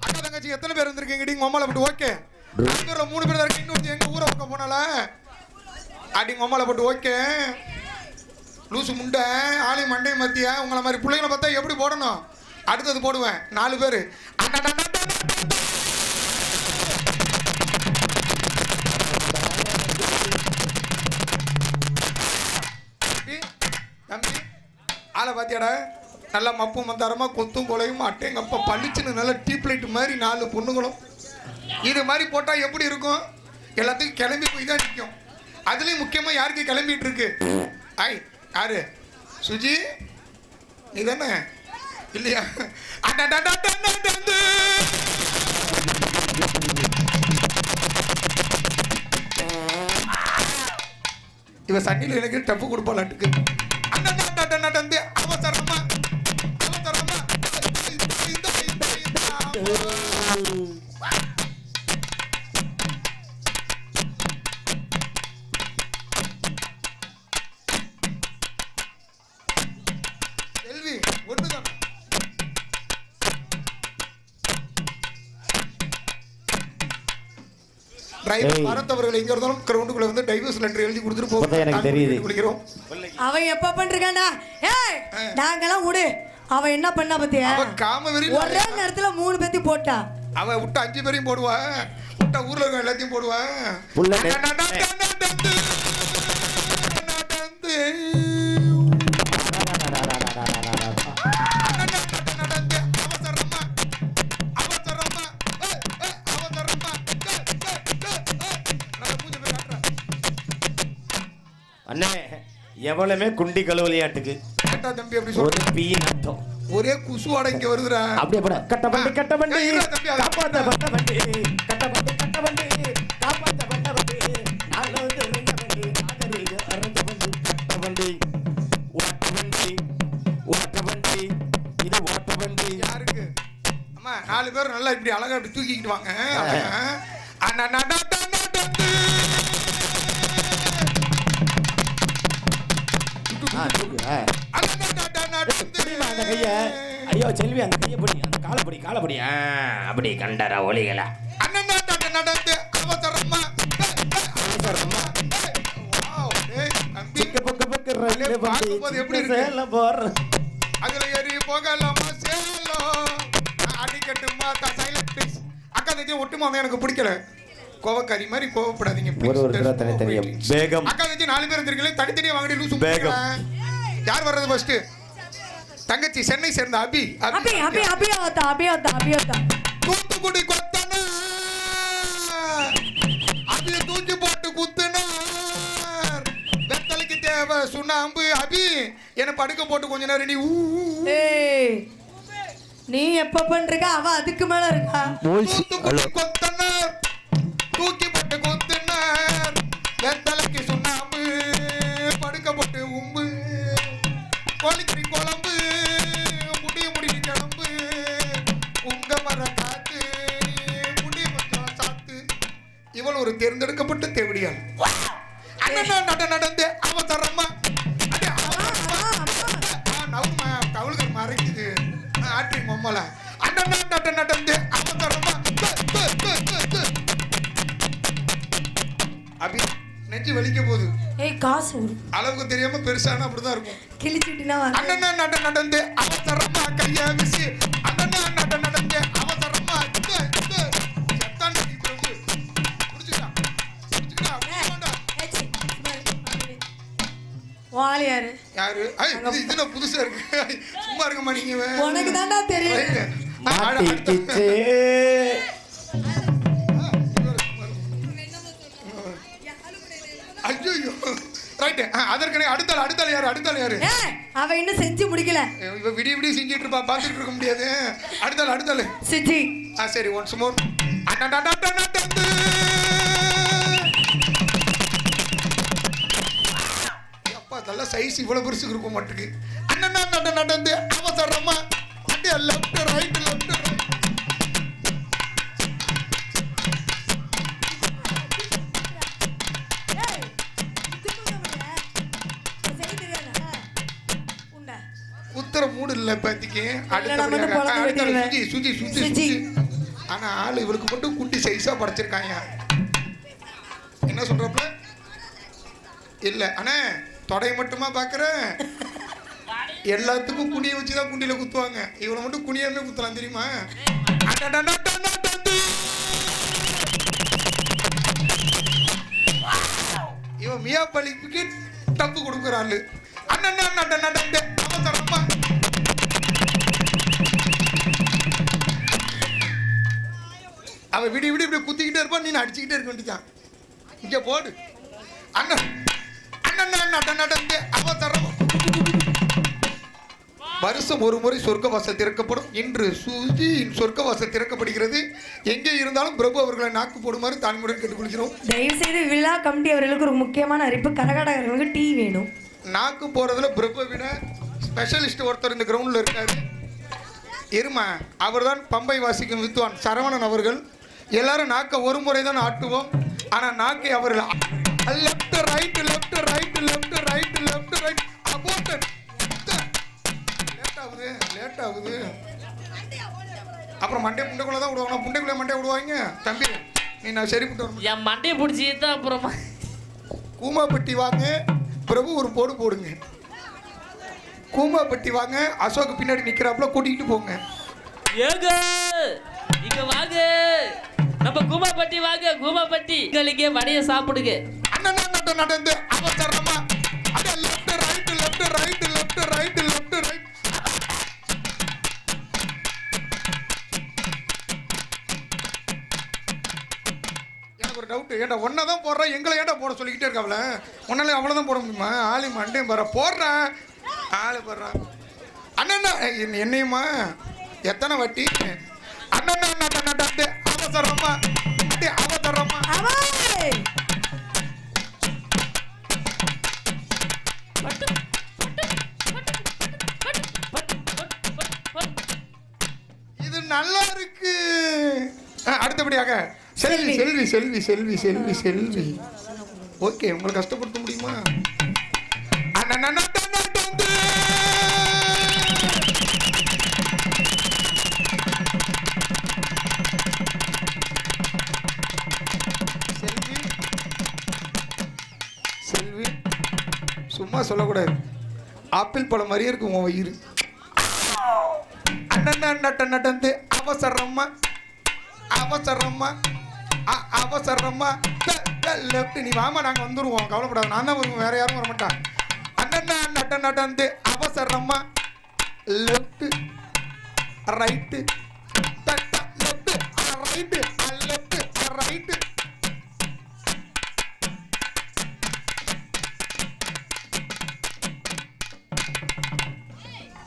அக்கா தங்கச்சி எத்தனை பேர் வந்திருக்கீங்க டிங் மம்மால போட்டு ஓகே 3 பேர் தான் இருக்கு இன்னொரு எங்க ஊரை பக்கம் போனால அடிங் மம்மால போட்டு ஓகே லூசு முண்டை ஆளி மண்டை மத்தியா உங்களை மாதிரி பிள்ளைங்களை பார்த்தா எப்படி போடணும் அடுத்தது போடுவேன் 4 பேர் தம்பி ஆளை பார்த்தியாடா நல்லா மப்பும் மந்தாரமா கொத்தும் கொலையும் அட்டைங்கப்பா பளிச்சுன்னு நல்லா டீப் லைட் மாதிரி 4 பொண்ணுங்களும் இது மாதிரி போட்டால் எப்படி இருக்கும் எல்லாத்துக்கும் கிளம்பி போய் தான் நிற்கும் அதுலேயும் முக்கியமாக யாருக்கு கிளம்பிட்டு இருக்கு ஐ யாரு சுஜி நீ தானே இல்லையா இவ சண்ணியில் எனக்கு டப்பு கொடுப்பாளாட்டுக்கு நடந்து அவசரமா அவசரமா செல்வி ஒண்ணுதான் டிரைவர் மறந்தவர்கள் எங்க இருந்தாலும் கிரவுண்டுக்குள்ள வந்து டைவர்ஸ் லெட்டர் எழுதி கொடுத்துட்டு போக எனக்கு தெரியுது குளிக்கிறோம் அவன் எப்ப பண்றான்டா ஏய் நாங்கலாம் விடு அவன் என்ன பண்ணா பத்தியா அவன் காமவெறி ஒரே நேரத்துல 3 பேத்தி போட்டா அவன் விட்டு 5 பேரையும் போடுவா விட்டா ஊர்ல இருக்க எல்லாத்தையும் போடுவா அண்ணே எவ்வளவுமே குண்டி கழுவலியாட்டுக்கு தம்பி அப்படி சொல்ற ஒரே குசுவாட இங்க வருதுடா அப்படியே போட கட்டபண்டி கட்டபண்டி காப்பாத்த பட்டபண்டி கட்டபண்டி கட்டபண்டி காப்பாத்த பட்டபண்டி நாலோது ரெண்டபண்டி நாகரிக அரஞ்சபண்டி கட்டபண்டி ஓட்டபண்டி ஓட்டபண்டி இது ஓட்டபண்டி யாருக்கு அம்மா 4 பேர் நல்லா இப்படி அழகா இப்படி தூக்கிக்கிட்டு வாங்க அந்த கைய ஐயோ செல்வி அந்த கையை பிடி அந்த காலப்படி காலப்படி அப்படி கண்டரா ஒலிகளா நடந்து அவசரமா எப்படி அதுல ஏறி போகலாமா சேலம் அடிக்கட்டுமா சைலண்ட் அக்கா தங்கச்சி ஒட்டுமா எனக்கு பிடிக்கல கோவக்காரி மாதிரி கோவப்படாதீங்க அக்கா தங்கச்சி 4 பேர் வந்திருக்கீங்களே தனித்தனியா வாங்கடி லூசு யார் வர்றது ஃபர்ஸ்ட் தங்கச்சி சென்னை சேர்ந்த அபி அபி அபி அபியோதா அபியோதா அபியோதா தூத்துக்குடி கொத்தனா அபி தூக்கி போட்டு குத்துனா வெத்தலைக்கு தேவை சுண்ணாம்பு அபி என்ன படுக்க போட்டு கொஞ்ச நேரம் நீ எப்ப பண்றீங்க அவ அதுக்கு மேல இருக்கா தூத்துக்குடி கொத்தனா தூக்கி போட்டு குத்துனா வெத்தலைக்கு சுண்ணாம்பு படுக்க போட்டு உம்பு கோழிக்கறி குழம்பு முடிய கிளம்பு உங்க மர காத்து முடி கொஞ்சம் சாத்து இவள் ஒரு தேர்ந்தெடுக்கப்பட்ட தேவடியாள் நடந்து அவசரமா கவுளுக்கு மறைக்குது ஆற்றி மம்மல நடந்து அவசரமா அபி நெஞ்சு வலிக்க போகுது ஏய் காசு அளவுக்கு தெரியாம பெருசானா அப்படிதான் இருக்கும் கிழிச்சிட்டுனா அண்ணா நடந்து அவசரமா கைய வீசி அண்ணா நடந்து அவசரமா சத்தான் பிரபு புடிச்சுடா வாளி யாரு இதுல புதுசா இருக்கு சும்மா இருக்கமா நீங்க உனக்கு தான்டா தெரியும் ஐயோ ரைட் அதற்கனே அடுத்தால யாரு அவ இன்னும் செஞ்சு முடிக்கல இவ விடிய செஞ்சிட்டு இருப்பா பாத்துட்டு இருக்க முடியாது அடுத்தால சிஜி சரி ஒன்ஸ் மோர் அப்பா நல்ல சைஸ் இவ்வளவு பெருசுக்கு இருக்கும் மாட்டுக்கு அண்ணா நடந்து அவசரமா லெஃப்ட் ரைட் குத்துற மூடு இல்ல இப்போதைக்கு நான் மட்டும் பொழந்து வெட்டிடுவேன். சுஜி சுஜி. ஆனா ஆளு இவளுக்கு மட்டும் குட்டி சைஸா படைச்சிருக்காங்க. என்ன சொல்றப்ப இல்ல அண்ணே தொடை மட்டுமா பாக்குறேன், எல்லாத்துக்கும் குனிய வச்சுதான் குண்டியில குத்துவாங்க, இவளை மட்டும் குனியாமே குத்தலாம் தெரியுமா? இவன் மியா பழிப்புக்கு டப்பு கொடுக்குறாள். அவன் விடி விடி இப்படி குத்திக்கிட்டே இருப்பான், நீ அடிச்சுக்கிட்டே இருக்க வேண்டியதான். இங்க போடு அண்ணன் நடந்து அவ தர. வருஷம் ஒரு முறை சொர்க்கவாசல் திறக்கப்படும். இன்று சுஜியின் சொர்க்கவாசல் திறக்கப்படுகிறது. எங்கே இருந்தாலும் பிரபு அவர்களை நாக்கு போடுமாறு தாழ்மையுடன் கேட்டுக்கொள்கிறோம். தயவு செய்து விழா கமிட்டி அவர்களுக்கு ஒரு முக்கியமான அறிவிப்பு, கரகாட்டக்காரர்களுக்கு டீ வேணும். நாக்கு போறதுல பிரபு விட ஸ்பெஷலிஸ்ட் ஒருத்தர் இந்த கிரவுண்ட்ல இருக்காரு. இருமா, அவர் தான் பம்பை வாசிக்கும் வித்வான் சரவணன் அவர்கள். எல்லாரும் நாக்க ஒரு முறை தான் ஆட்டுவோம், ஆனா நாக்கை அவர்கள் left right left right left right left right abort. Late ஆகுது. அப்புறம் மண்டே புண்டைக்குள்ள தான் விடுவாங்க, புண்டைக்குள்ள மண்டே விடுவாங்க. தம்பி நீ நான் சரிப்பட்டு வர என் மண்டையை பிடிச்சி தான் அப்புறமா கூமாப்பட்டி வாங்க, பிரபு ஒரு போடு போடுங்க. கூமாப்பட்டி வாங்க, அசோக் பின்னாடி நிக்கிறாப்புல கூட்டிகிட்டு போங்க. ஏங்க இங்க வாங்க, நம்ம கூமாப்பட்டி வாங்க, கூமாப்பட்டி இங்கே வடைய சாப்பிடுங்க. அண்ணன் நடந்து அவசரமா அப்படியே left right left right left right left right. எனக்கு ஒரு டவுட், ஏன்டா ஒன்றை தான் போடுறேன், எங்களை ஏன்டா போட சொல்லிக்கிட்டே இருக்காவல? ஒன்னால அவ்வளோதான் போட முடியுமா? ஆளி மண்டே போற போடுறேன், ஆளு போடுறான். அண்ணா என்னையுமா எத்தனை வட்டி? அண்ணன் அவசரமா அவசரமா இது நல்லா இருக்கு. அடுத்தபடியாக செல்வி செல்வி செல்வி செல்வி செல்வி செல்வி. ஓகே, உங்களை கஷ்டப்படுத்த முடியுமா? செல்வி செல்வி சும்மா சொல்லக்கூடாது, ஆப்பிள் பழம் மாதிரியே இருக்கும் உன் வயிறு. நடந்து அவசரமா அவசரமா அவசரமா லெஃப்ட். நீ வாமா, நாங்கள் வந்துடுவோம், கவலைப்படாது. நான் தான் வருவோம், வேற யாரும் வர மாட்டான். அண்ணன் நடந்து அவசரமா left right left right left right.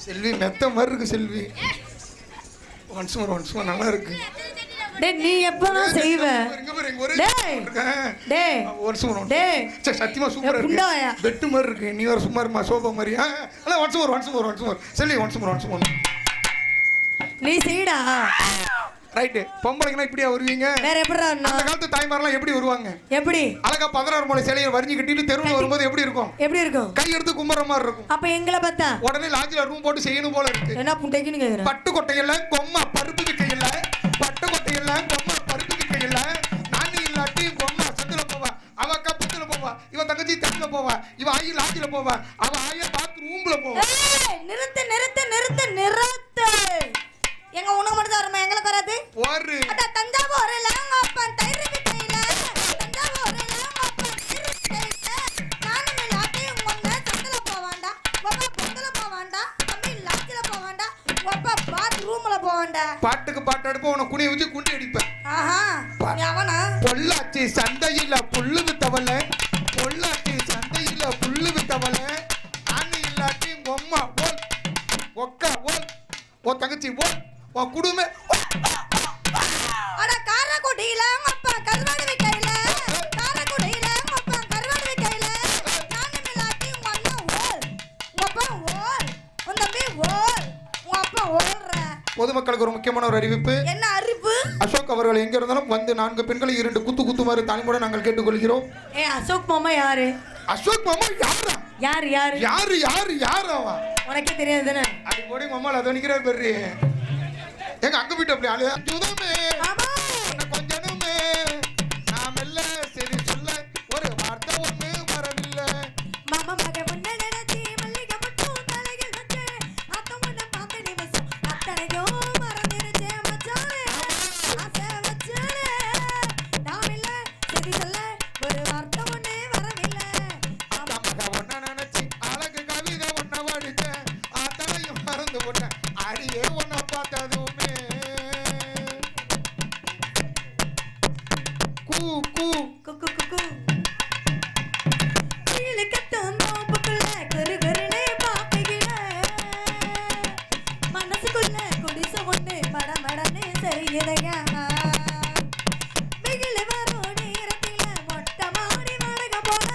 செல்வி மெத்த மாதிரி இருக்கு செல்வி. ஒன்ஸ் மோர் நல்லா இருக்கு. டேய் நீ எப்பதான் செய்வ? சத்தியமா சூப்பரா இருக்கு, பெட்டு மாதிரி இருக்கு. நீ வேற சும்மா இருமா, சோபா மாதிரியா? ஒன்ஸ் மோர் செல்வி, ஒன்ஸ் மோர் நீ செய்டா. ரைட்டு. பொம்பளைங்கன்னா இப்படியா வருவீங்க? வேற எப்படிடா? அந்த காலத்து தாய்மாரெல்லாம் எப்படி வருவாங்க? எப்படி அழகா 16 முளை சேலையை வரிஞ்சு கட்டிட்டு தெருவில் வரும்போது எப்படி இருக்கும்? எப்படி இருக்கும்? கை எடுத்து கும்புற மாதிரி இருக்கும். அப்ப எங்களை பார்த்தா உடனே லாட்ஜில ரூம் போட்டு செய்யணும் போல இருக்கு. என்ன புண்டைக்குன்னு கேக்குறேன். பட்டு கொட்டையில கொம்மா பருப்பு விக்கையில, பட்டு கொட்டையில கொம்மா பருப்பு விக்கையில, நானி இல்லாட்டி கொம்மா சத்துல போவா, அவ கப்பத்துல போவா, இவ தங்கச்சி தண்ணில போவா, இவ ஆயி லாட்ஜில போவா, அவ ஆய பாத் ரூம்ல போவா. நிறுத்து நிறுத்து நிறுத்து நிறுத்து. எங்க உனக்கு மட்டும் வரமா, எங்களுக்கு வராது. ஒரு அட தஞ்சாவூர்ல அப்பன் தைரி விக்கையில, தஞ்சாவூர்ல அப்பன் தைரி விக்கையில, நானும் லாட்டி உங்க சத்துல போவாண்டா, ஒப்ப பொங்கல போவாண்டா, தம்பி லாட்டில போவாண்டா, ஒப்ப பாத் ரூம்ல போவாண்டா. பாட்டுக்கு பாட்டு அடிப்ப, உன குனிய வச்சு குண்டி அடிப்பேன். ஆஹா, நீ அவனா? பொள்ளாச்சி சந்தையில புல்லு வித்தவள, பொள்ளாச்சி சந்தையில புல்லு வித்தவள, நானி இல்லாட்டி கொம்மா ஓல், ஒக்க ஓல், ஓ தங்கச்சி ஓல், ஓ குடுமே. அட காரக்குடியில அப்பா கருவாடு விக்கையில, காரக்குடியில அப்பா கருவாடு விக்கையில, நானும் லாட்டி உங்க அண்ணா ஓல், உங்க அப்பா ஓல், உன் தம்பி ஓல், உங்க அப்பா ஓல்ற. பொதுமக்களுக்கு ஒரு முக்கியமான ஒரு அறிவிப்பு. என்ன அறிவிப்பு? அசோக் அவர்கள் எங்க இருந்தாலும் வந்து 4 பெண்களை 2 குத்துமாறு தாய்மொழி நாங்கள் கேட்டுக்கொள்கிறோம். அசோக் மாமா யாரு? அசோக் மாமா யாரா? யாரு யாரு யாரு யாரு யார் அவன்? உனக்கே தெரியாது தானே அது போடி மம்மால அது நிக்கிறார் பெரிய எங்க அங்க போயிட்டு அப்படி ஆளு ஜுதமே கொஞ்சனுமே நாம் எல்லாம் சரி சொல்ல ஒரு வார்த்தை ஒண்ணு வரவில்லை மாமா மக முன்ன நினைச்சி மல்லிகை மட்டும் தலையில் வச்சு அத்தவன பார்த்து நிமிஷம் அத்தனையும் மறந்துருச்சே மச்சானே ஆசை வச்சானே நாம் இல்ல சரி சொல்ல ஒரு வார்த்தை ஒண்ணு வரவில்லை மக ஒன்ன நினைச்சி அழகு கவிதை ஒன்ன வடிச்சேன் அத்தனையும் மறந்து போட்டேன் அடியே ஒன்ன பார்த்ததுமே கூ கூ குக்கு குக்கு கீழே கட்டும் நோம்புக்குள்ள குரு குருனே பாக்கையில மனசுக்குள்ள குடிசை ஒண்ணு மடமடன்னு சரியுதையா வெயில் வரும் நேரத்தில மொட்டை மாடி வாடகை போல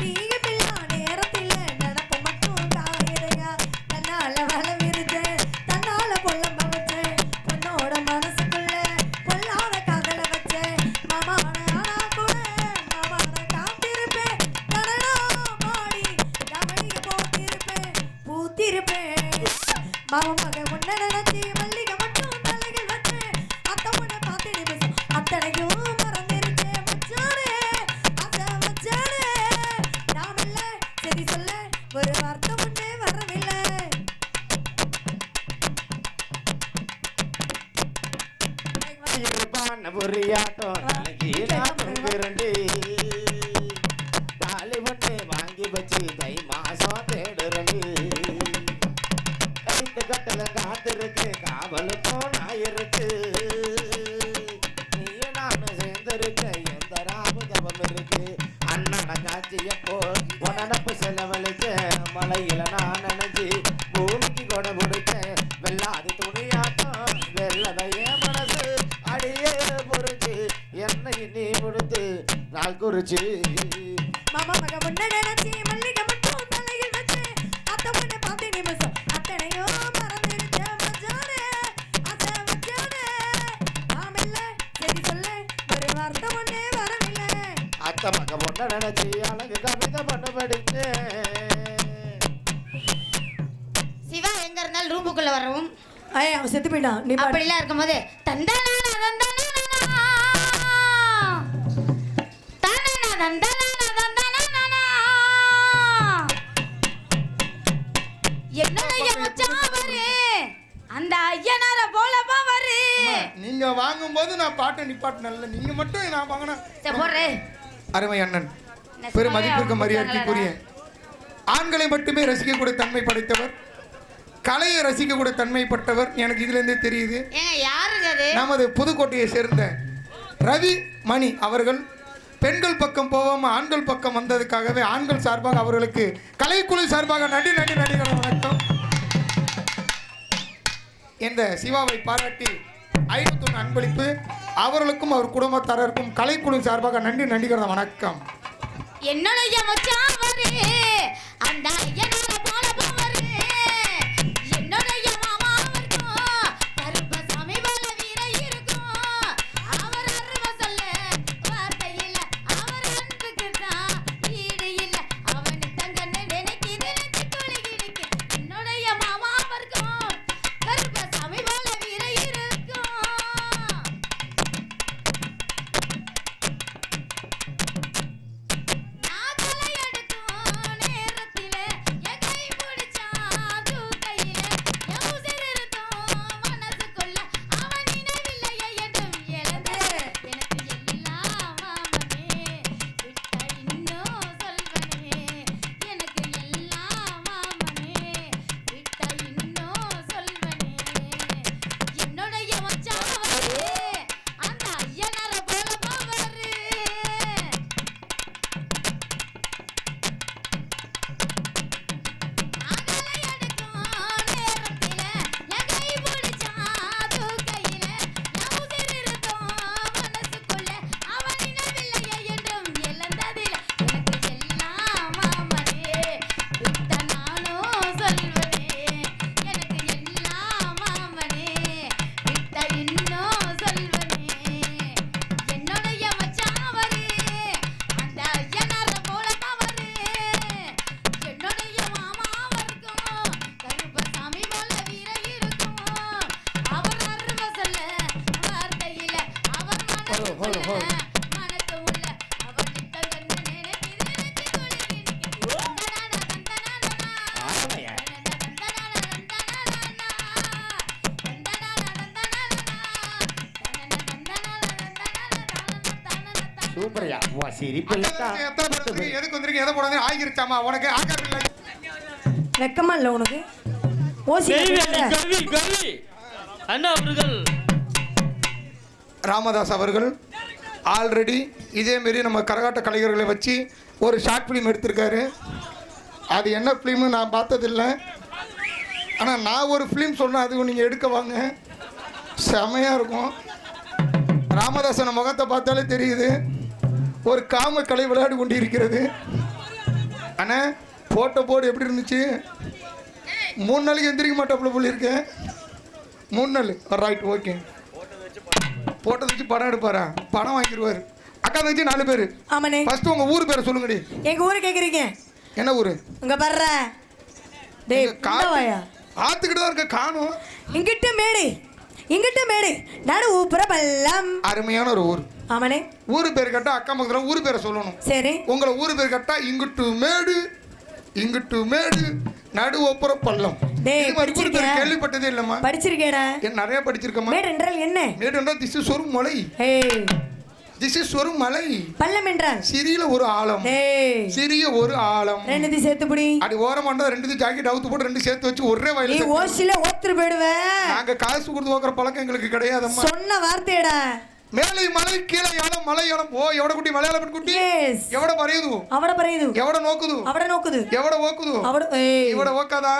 நீங்க பிள்ளை நேரத்தில நடப்பு மட்டும் காயுதையா தன்னால வள விரிச்ச தன்னால பொல்லம்ப வச்ச பொண்ணோட மனசுக்குள்ள பொல்லாத காதல வச்ச மாமான ஆனா கூட மாமான காத்திருப்பேன் கடனா மாடி கவனிய போத்திருப்பேன் பூத்திருப்பேன் மாமா மக முன்ன நினைச்சி மல்லிகை மட்டும் தலைகள் வச்சு அத்தவனை பார்த்து நிமிஷம் அத்தனையும் மறந்துருச்சே மச்சானே அத வச்சானே நாம் இல்ல சரி சொல்ல ஒரு வார்த்தை ஒண்ணே வரவில்லை இருப்பான பொறியாட்டம் தலைகீழாட்டம் விரண்டு தாலி ஒண்ணு வாங்கி வச்சு தை மாசம் தேடுறண்டு கைத்து கட்டல காத்திருக்கு காவலுக்கும் நாயிருக்கு நீயும் நானும் சேர்ந்திருக்க எந்த ராவு தவம் இருக்கு அண்ணன காட்சியப்போ உடனப்பு செலவழிச்ச மலையில நான் நினைச்சு பூமிக்கு கொடை பிடிச்சேன் வெள்ளாதி துணியாட்டம் வெள்ளதைய மனசு அடியே பொறுச்சு என்னை நீ கொடுத்து நாள் குறிச்சு மாமா மக முன்ன நினைச்சி மல்லிகை மட்டும் தலையில் வச்சு அத்தவனை பார்த்து நிமிஷம் அத்தனையும் மறந்துருச்சே மச்சானே அத வச்சானே நாம் இல்ல சரி சொல்ல ஒரு வார்த்தை ஒண்ணே வரவில்லை அத்த மக பொண்ண நினைச்சு அழகு கவிதை பண்ண படிச்சேன் சிவா எங்க இருந்தாலும் ரூமுக்குள்ள வரவும் ஐயா அவன் செத்து போயிட்டான் நீ அப்படிலாம் இருக்கும்போது தந்தானா என்னைய மச்சான் அவரு அந்த ஐயனார போலப்பா வரு நீங்க வாங்கும்போது நான் பாட்டை நிப்பாட்டினல்ல நீங்க மட்டும் நான் வாங்கினேன் போடுறே அருமை அண்ணன் பெரும் மதிப்பிற்கு மரியாதைக்குரிய ஆண்களை மட்டுமே ரசிக்கக்கூடிய தன்மை படைத்தவர் கலையை ரசிக்கக்கூடிய தன்மை பட்டவர் எனக்கு இதுல இருந்தே தெரியுது ஏங்க யாருங்க அது நமது புதுக்கோட்டையை சேர்ந்த ரவி மணி அவர்கள் பெண்கள் பக்கம் போகாம ஆண்கள் பக்கம் வந்ததுக்காகவே ஆண்கள் சார்பாக அவர்களுக்கு கலைக்குழு சார்பாக நன்றி நன்றி நன்றிகள் வணக்கம். இந்த சிவாவை பாராட்டி 501 அன்பளிப்பு அவர்களுக்கும் அவர் குடும்பத்தாரருக்கும் கலைக்குழு சார்பாக நன்றி நன்றிகள் வணக்கம். என்னுடைய மச்சான் வரு அந்த ஐயனார போலப்பா வரு என்னுடைய மாமா இருக்கும் கருப்பசாமி போல வீர இருக்கும் அவர் அருமை சொல்ல வார்த்தை இல்ல அவர் அன்புக்கு தான் ஈடு இல்ல அவன் தங்கன்னு நினைக்குது குளிகிடிக்கு என்னுடைய மாமா இருக்கும் கருப்பசாமி போல வீர இருக்கும் நான் களை எடுக்கும் நேரத்திலே எதுக்கு வந்திருக்கீங்க? எதை போடாதீங்க? ஆகிருச்சாமா உனக்கு ஆகாவில்லை. வெக்கமா இல்ல உனக்கு? ஓசி கல்வி அண்ணா அவர்கள் ராமதாஸ் அவர்கள் ஆல்ரெடி இதேமாரி நம்ம கரகாட்ட கலைஞர்களை வச்சு ஒரு ஷார்ட் ஃபிலிம் எடுத்திருக்காரு. அது என்ன ஃபிலிம்னு நான் பார்த்ததில்லை. ஆனால் நான் ஒரு ஃபிலிம் சொன்னேன், அது நீங்கள் எடுக்க வாங்க, செமையாக இருக்கும். ராமதாசன முகத்தை பார்த்தாலே தெரியுது ஒரு காம கலை விளையாடி கொண்டு இருக்கிறது. ஆனால் போட்டோ போர்டு எப்படி இருந்துச்சு? 3 நாளைக்கு எந்திரிக்க மாட்டாப்புல போல இருக்கேன். 3 நாள் ரைட் ஓகே. போட்டோ வச்சு படம் எடுப்பாரா? படம் வாங்கிடுவார். அக்கா வச்சு 4 பேர். ஆமாண்ணே. ஃபர்ஸ்ட் உங்க ஊர் பேரை சொல்லுங்கடி. எங்க ஊரு கேக்குறீங்க? என்ன ஊரு? உங்க பர்ற டேய் காவாயா ஆத்துக்கிட்ட தான் இருக்க காணோம். இங்கிட்ட மேடு நடு ஊப்புற பல்லம். அருமையான ஒரு ஊர். ஆமாண்ணே. ஊரு பேர் கேட்டா அக்கா மக்கள் ஊரு பேரை சொல்லணும். சரி. உங்களை ஊரு பேர் கேட்டா இங்கிட்டு மேடு நடு ஒப்புற பள்ளம். டேய் படிச்சிருக்கேன். கேள்விப்பட்டதே இல்லம்மா. படிச்சிருக்கேடா. நிறைய படிச்சிருக்கமா. மேடு என்றால் என்ன? மேடு என்றால் திஸ் இஸ் ஒரு மலை. ஏய் திஸ் இஸ் ஒரு மலை. பள்ளம் என்றால் சிறிய ஒரு ஆழம். ஏய் சிறிய ஒரு ஆழம். ரெண்டுதி சேர்த்து புடி. அடி ஓரமா இருந்தா 2 ஜாக்கெட் அவுத்து போட்டு 2 சேர்த்து வச்சு ஒரே வயல்ல. நீ ஓசில ஓத்துற போய்டுவே. நாங்க காசு கொடுத்து ஓக்கற பழக்கம் எங்களுக்கு கிடையாதம்மா. சொன்ன வார்த்தைடா. மேலே மலை கீழே யானம் மலை யானம் ஓ எவட குட்டி மலையாள குட்டி எவட பரையுது அவட பரையுது எவட நோக்குது எவட ஓக்குது இவட ஓக்காதா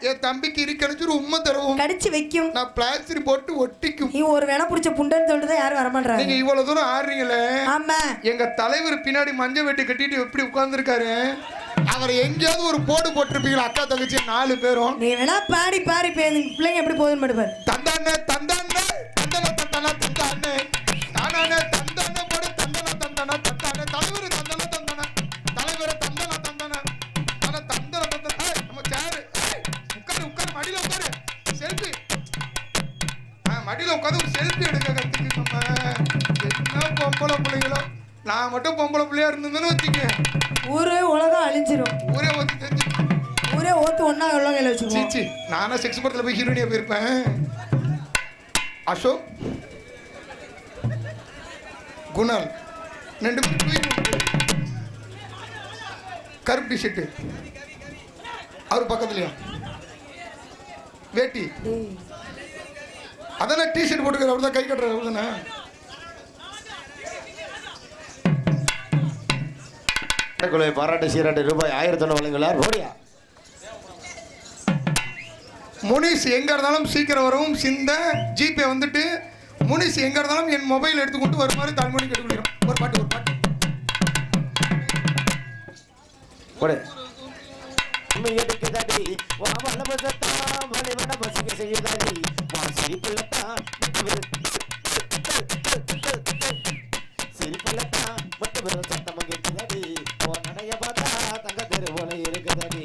ஏ தம்பிக்கு இருக்கணிச்சு உம்மை தருவோம் கடிச்சு வைக்கும் நான் பிளாஸ்டிக் போட்டு ஒட்டிக்கும் நீ ஒரு வேணா புடிச்ச புண்டன்னு சொல்லிட்டு யாரும் வர மாட்டாங்க நீங்க இவ்வளவு தூரம் ஆடுறீங்களே ஆமா எங்க தலைவர் பின்னாடி மஞ்சள் வெட்டி கட்டிட்டு எப்படி உட்கார்ந்திருக்காரு அவர் எங்கயாவது ஒரு போடு போட்டிருப்பீங்களா அக்கா தங்கச்சி 4 பேரும் நீ வேணா பாடி பாடி பிள்ளைங்க எப்படி போகுதுன்னு பாரு தந்தானே தந்தானே தந்தன தந்தானா தந்தானே தானானே தந்தானே போடு தந்தன தந்தானா தந்தானே தலைவர் தந்தன தந்தானா தலைவர் தந்தன தந்தானா ஆனா தந்தன தந்தானா நம்ம சேர் உட்காரு மடியில உட்காரு செல்ஃபி மடியில உட்காந்து ஒரு செல்ஃபி எடுக்க கத்துக்கு நம்ம என்ன பொம்பளை பிள்ளைங்களோ நான் மட்டும் பொம்பளை பிள்ளையா இருந்தேன்னு வச்சுக்க ஊரே உலகம் அழிஞ்சிரும் ஊரே ஓத்து தெரிஞ்சு ஊரே ஓத்து ஒன்னா எவ்வளோ கையில் வச்சுக்கோ சீ நானும் செக்ஸ் படத்தில் போய் ஹீரோனியா போயிருப்பேன் அசோக் குணால் 2 பேரும் கருப்பு டிஷர்ட்டு அவர் பக்கத்துலையா வேட்டி அதானே டிஷர்ட் போட்டுக்கிற அவர் தான் கை கட்டுறாரு அவர் தானே பாராட்டு சீராட்டு ரூபாய் 1000 வழங்குகிறார் ரோடியா முனிஸ் எங்க இருந்தாலும் சீக்கிரம் வரவும் சிந்த ஜிபே வந்துட்டு முனிஸ் எங்க இருந்தாலும் என் மொபைல் எடுத்துக்கொண்டு வருமாறு தாழ்மொழி கேட்டுக்கொள்கிறோம் ஒரு பாட்டு போடு எடுக்குதாடி வல்ல பசத்தா வலிவன பசிக்க செய்யுதாடி சிரிப்புலத்தா சிரிப்புலத்தா மட்டு வெறும் சத்தமாக இருக்குதாடி ஓ நடைய பார்த்தா தங்க தெரு போல இருக்குதாடி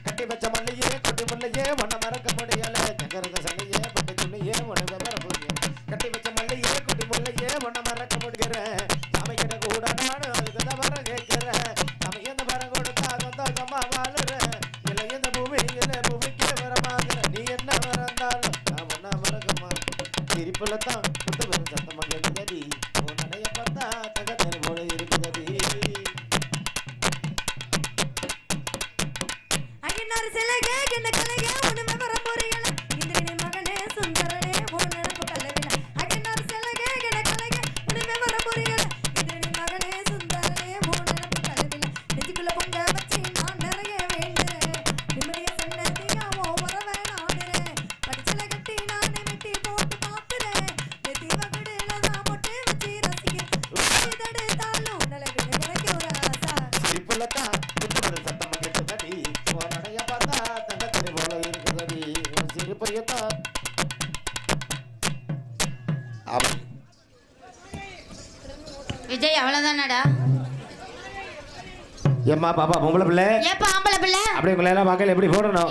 கட்டி வச்ச மல்லையே கொட்டி முல்லையே ஒன்ன மறக்க முடியல தங்கரத சல்லையே பட்டு துள்ளையே உனக்கு வர முடியல கட்டி வச்ச மல்லையே கொட்டி முல்லையே ஒன்ன மறக்க முடியற நாம கிட்ட கூட நாடு அதுக்குதான் வர கேட்கிற நம்ம எந்த வரம் கொடுத்தா சந்தோஷமா வாழுற இல்லை எந்த பூமிக்கே வர மாதிரி நீ என்ன வரந்தாலும் நான் ஒன்னா மறக்க மாட்டேன் சிரிப்புலத்தான் புத்த வரும் சத்தமா கேட்குதடி உன் நடைய பார்த்தா தங்கத்தேன் போல இருக்குதடி சிலகே என்ன கலையே உன்னை வர போறீங்களா இந்திரனே மகனே சுந்தரனே உன் நினைப்பு கல்லவில அகினார் சிலகே என்ன கலையே உன்னை வர போறீங்களா இந்திரனே மகனே சுந்தரனே உன் நினைப்பு கல்லவில நெஞ்சுக்குள்ள பொங்க வச்சி நான் நிறைய வேண்டேன் நிம்மதிய சன்னதியாவோ வரவே நாடுறேன் படிச்சல கட்டி நான் நிமிட்டி போட்டு பாத்துறேன் நெத்திவ விடல நான் போட்டு வச்சி ரசிக்கிறேன் இதடு தாளும் நிலவில எனக்கு ஒரு ஆசை சிரிப்புலத்தான் புத்த வரும் சத்தமா கேட்குதடி விஜய் அவ்வளவுதானடா ஏம்மா பாப்பா பொம்பளை பிள்ளை ஏப்பா ஆம்பளை பிள்ளை அப்படி உங்களை எல்லாம் மக்கள் எப்படி போடணும்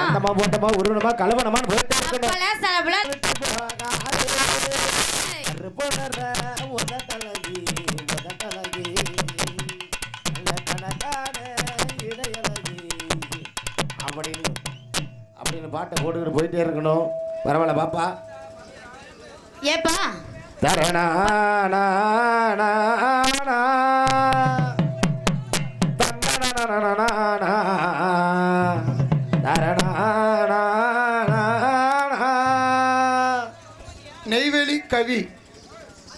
அந்தமா போட்டமா உருவனமா கலவனமான்னு போயிட்டு அப்படின்னு பாட்டை போட்டுக்கிட்டு போயிட்டே இருக்கணும் பரவாயில்ல பாப்பா. ஏப்பா தரணா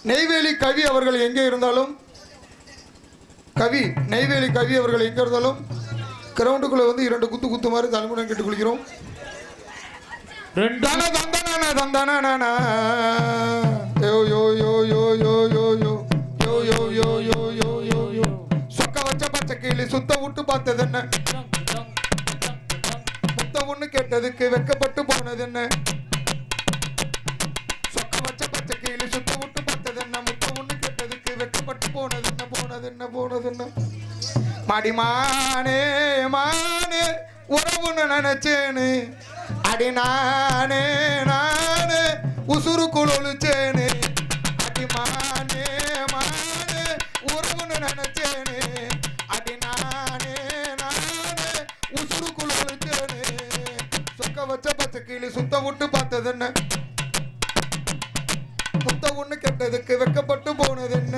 நெய்வேலி கவி அவர்கள் எங்கே இருந்தாலும் நெய்வேலி கவி அவர்கள் எங்கே இருந்தாலும் கிரவுண்டுக்குள்ள வந்து 2 குத்து குத்துமாறு தலைமுடன் கேட்டுக் கொள்கிறோம். சொக்க வச்ச பச்சை கிளி சுத்த விட்டு பார்த்தது என்ன, முத்த ஒண்ணு கேட்டதுக்கு வெக்கப்பட்டு போனது என்ன. சொக்க வச்ச பச்சை கிளி சுத்த விட்டு பார்த்தது என்ன, முத்த ஒண்ணு கேட்டதுக்கு வெக்கப்பட்டு போனது என்ன. மடிமானே மானே உறவுன்னு நினைச்சேனு, அடி நானே உசுருக்குள் ஒழிச்சேனு. அடிமானே மானே உறவுன்னு நினைச்சேனு, அடி நானே உசுருக்குள் ஒழிச்சேனு. சொக்க வச்ச பச்சை கிளி சுத்த விட்டு பார்த்தது என்ன, முத்த ஒண்ணு கெட்டதுக்கு வெக்கப்பட்டு போனது என்ன.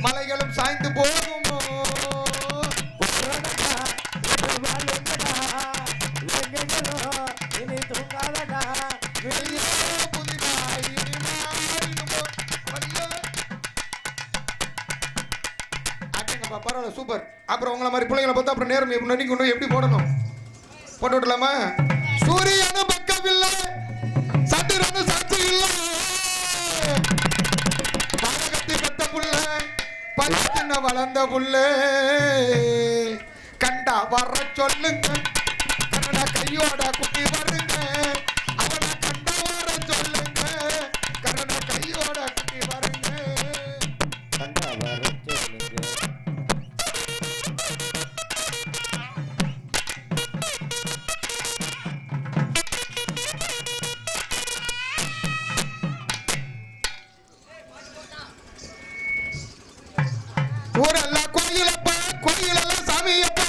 மலைகளும் சாய்ந்து போகுமோ. பரவாயில்ல சூப்பர். அப்புறம் உங்களை மாதிரி பிள்ளைங்களை பார்த்தா அப்புறம் நேரம் நடிக்கணும், எப்படி போடணும் போட்டு விடலாமா? சூரியனும் பக்கம் இல்லை, சந்திரனும் சாட்சி இல்லை, வளர்ந்த புள்ளே கண்டா வர சொல்லுங்க, கண்ணா கையோட குட்டி வருங்க, அவனை கண்டா வர சொல்லுங்க, கண்ணா கையோட குட்டி வருங்க, கண்டா வர சொல்லுங்க. ஊரெல்லாம் கோயிலப்பா, கோயிலெல்லாம் சாமியப்பா,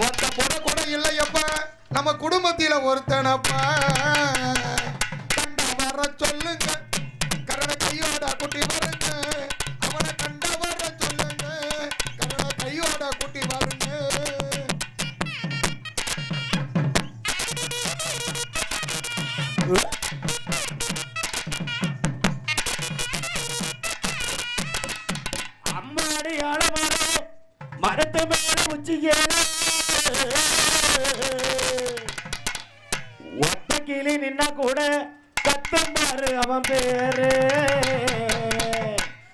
ஒத்த போட கூட இல்லையப்பா, நம்ம குடும்பத்தில ஒருத்தனப்பா, கண்ட வர சொல்லுங்க, கரண கையோட குட்டி வருங்க. அம்மாடி ஆலமரம் மரத்து மேல உச்சியே ஒத்த கிளி நின்னா கூட கத்தம் பாரு அவன் பேரு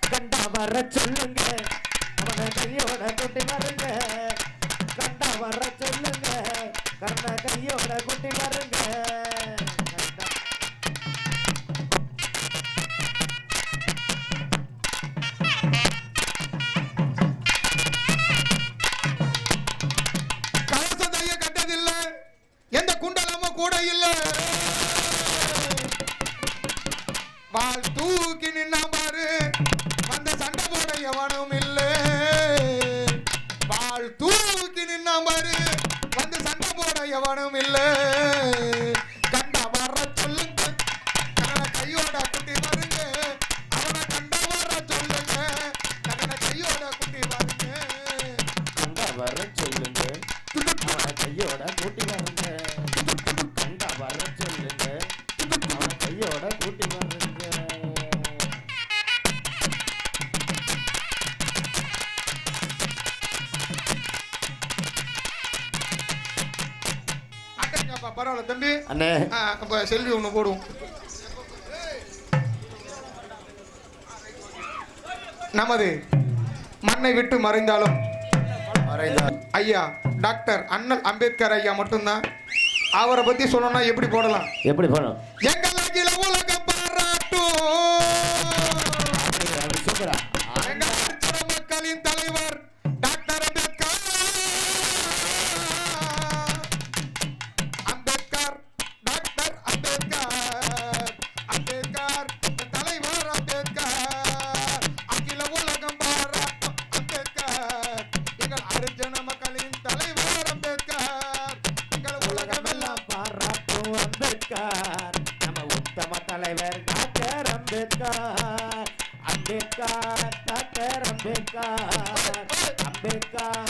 கண்டா வர சொல்லுங்க அவனை கையோட கூட்டி வருங்க கண்டா வர சொல்லுங்க கண்ண கையோட கூட்டி வருங்க கலசதைய கட்டதில்ல எந்த குண்டலமும் கூட இல்ல வால் தூக்கி நின்னா பாரு அந்த சண்டை போட எவனும் இல்ல வால் தூக்கி நின்னா பாரு வந்து சண்டை போட எவனும் இல்ல கண்டா வர சொல்லுங்க கண்ண கையோட குட்டி வருங்க அவனை கண்டா வர சொல்லுங்க கண்ண கையோட குட்டி வருங்க கண்டா வர சொல்லுங்க அவனை கையோட கூட்டி வருங்க கண்டா வர சொல்லுங்க அவனை கையோட கூட்டி வருங்க அட்டங்கப்பா பரவாயில்ல தம்பி அண்ணே அப்ப செல்வி ஒண்ணு போடுவோம் நமது மண்ணை விட்டு மறைந்தாலும் ஐயா டாக்டர் அண்ணல் அம்பேத்கர் ஐயா மட்டும்தான் அவரை பத்தி சொல்லணும்னா எப்படி போடலாம் எப்படி போனோம் எங்கள் அகில உலக பாராட்டும் சூப்பரா எங்கள் அர்ச்சன மக்களின் தலைவர் டாக்டர் அம்பேத்கர் அம்பேத்கர் டாக்டர் அம்பேத்கர் அம்பேத்கர் தலைவர் அம்பேத்கர் அகில உலகம் பாராட்டும் அம்பேத்கர் எங்கள் அர்ச்சன மக்களின் தலைவர் அம்பேத்கர் எங்கள் உலகமெல்லாம் பாராட்டும் அம்பேத்கர் நம்ம உத்தம தலைவர் டாக்டர் அம்பேத்கர் அம்பேத்கர் டாக்டர் அம்பேத்கர் அம்பேத்கர்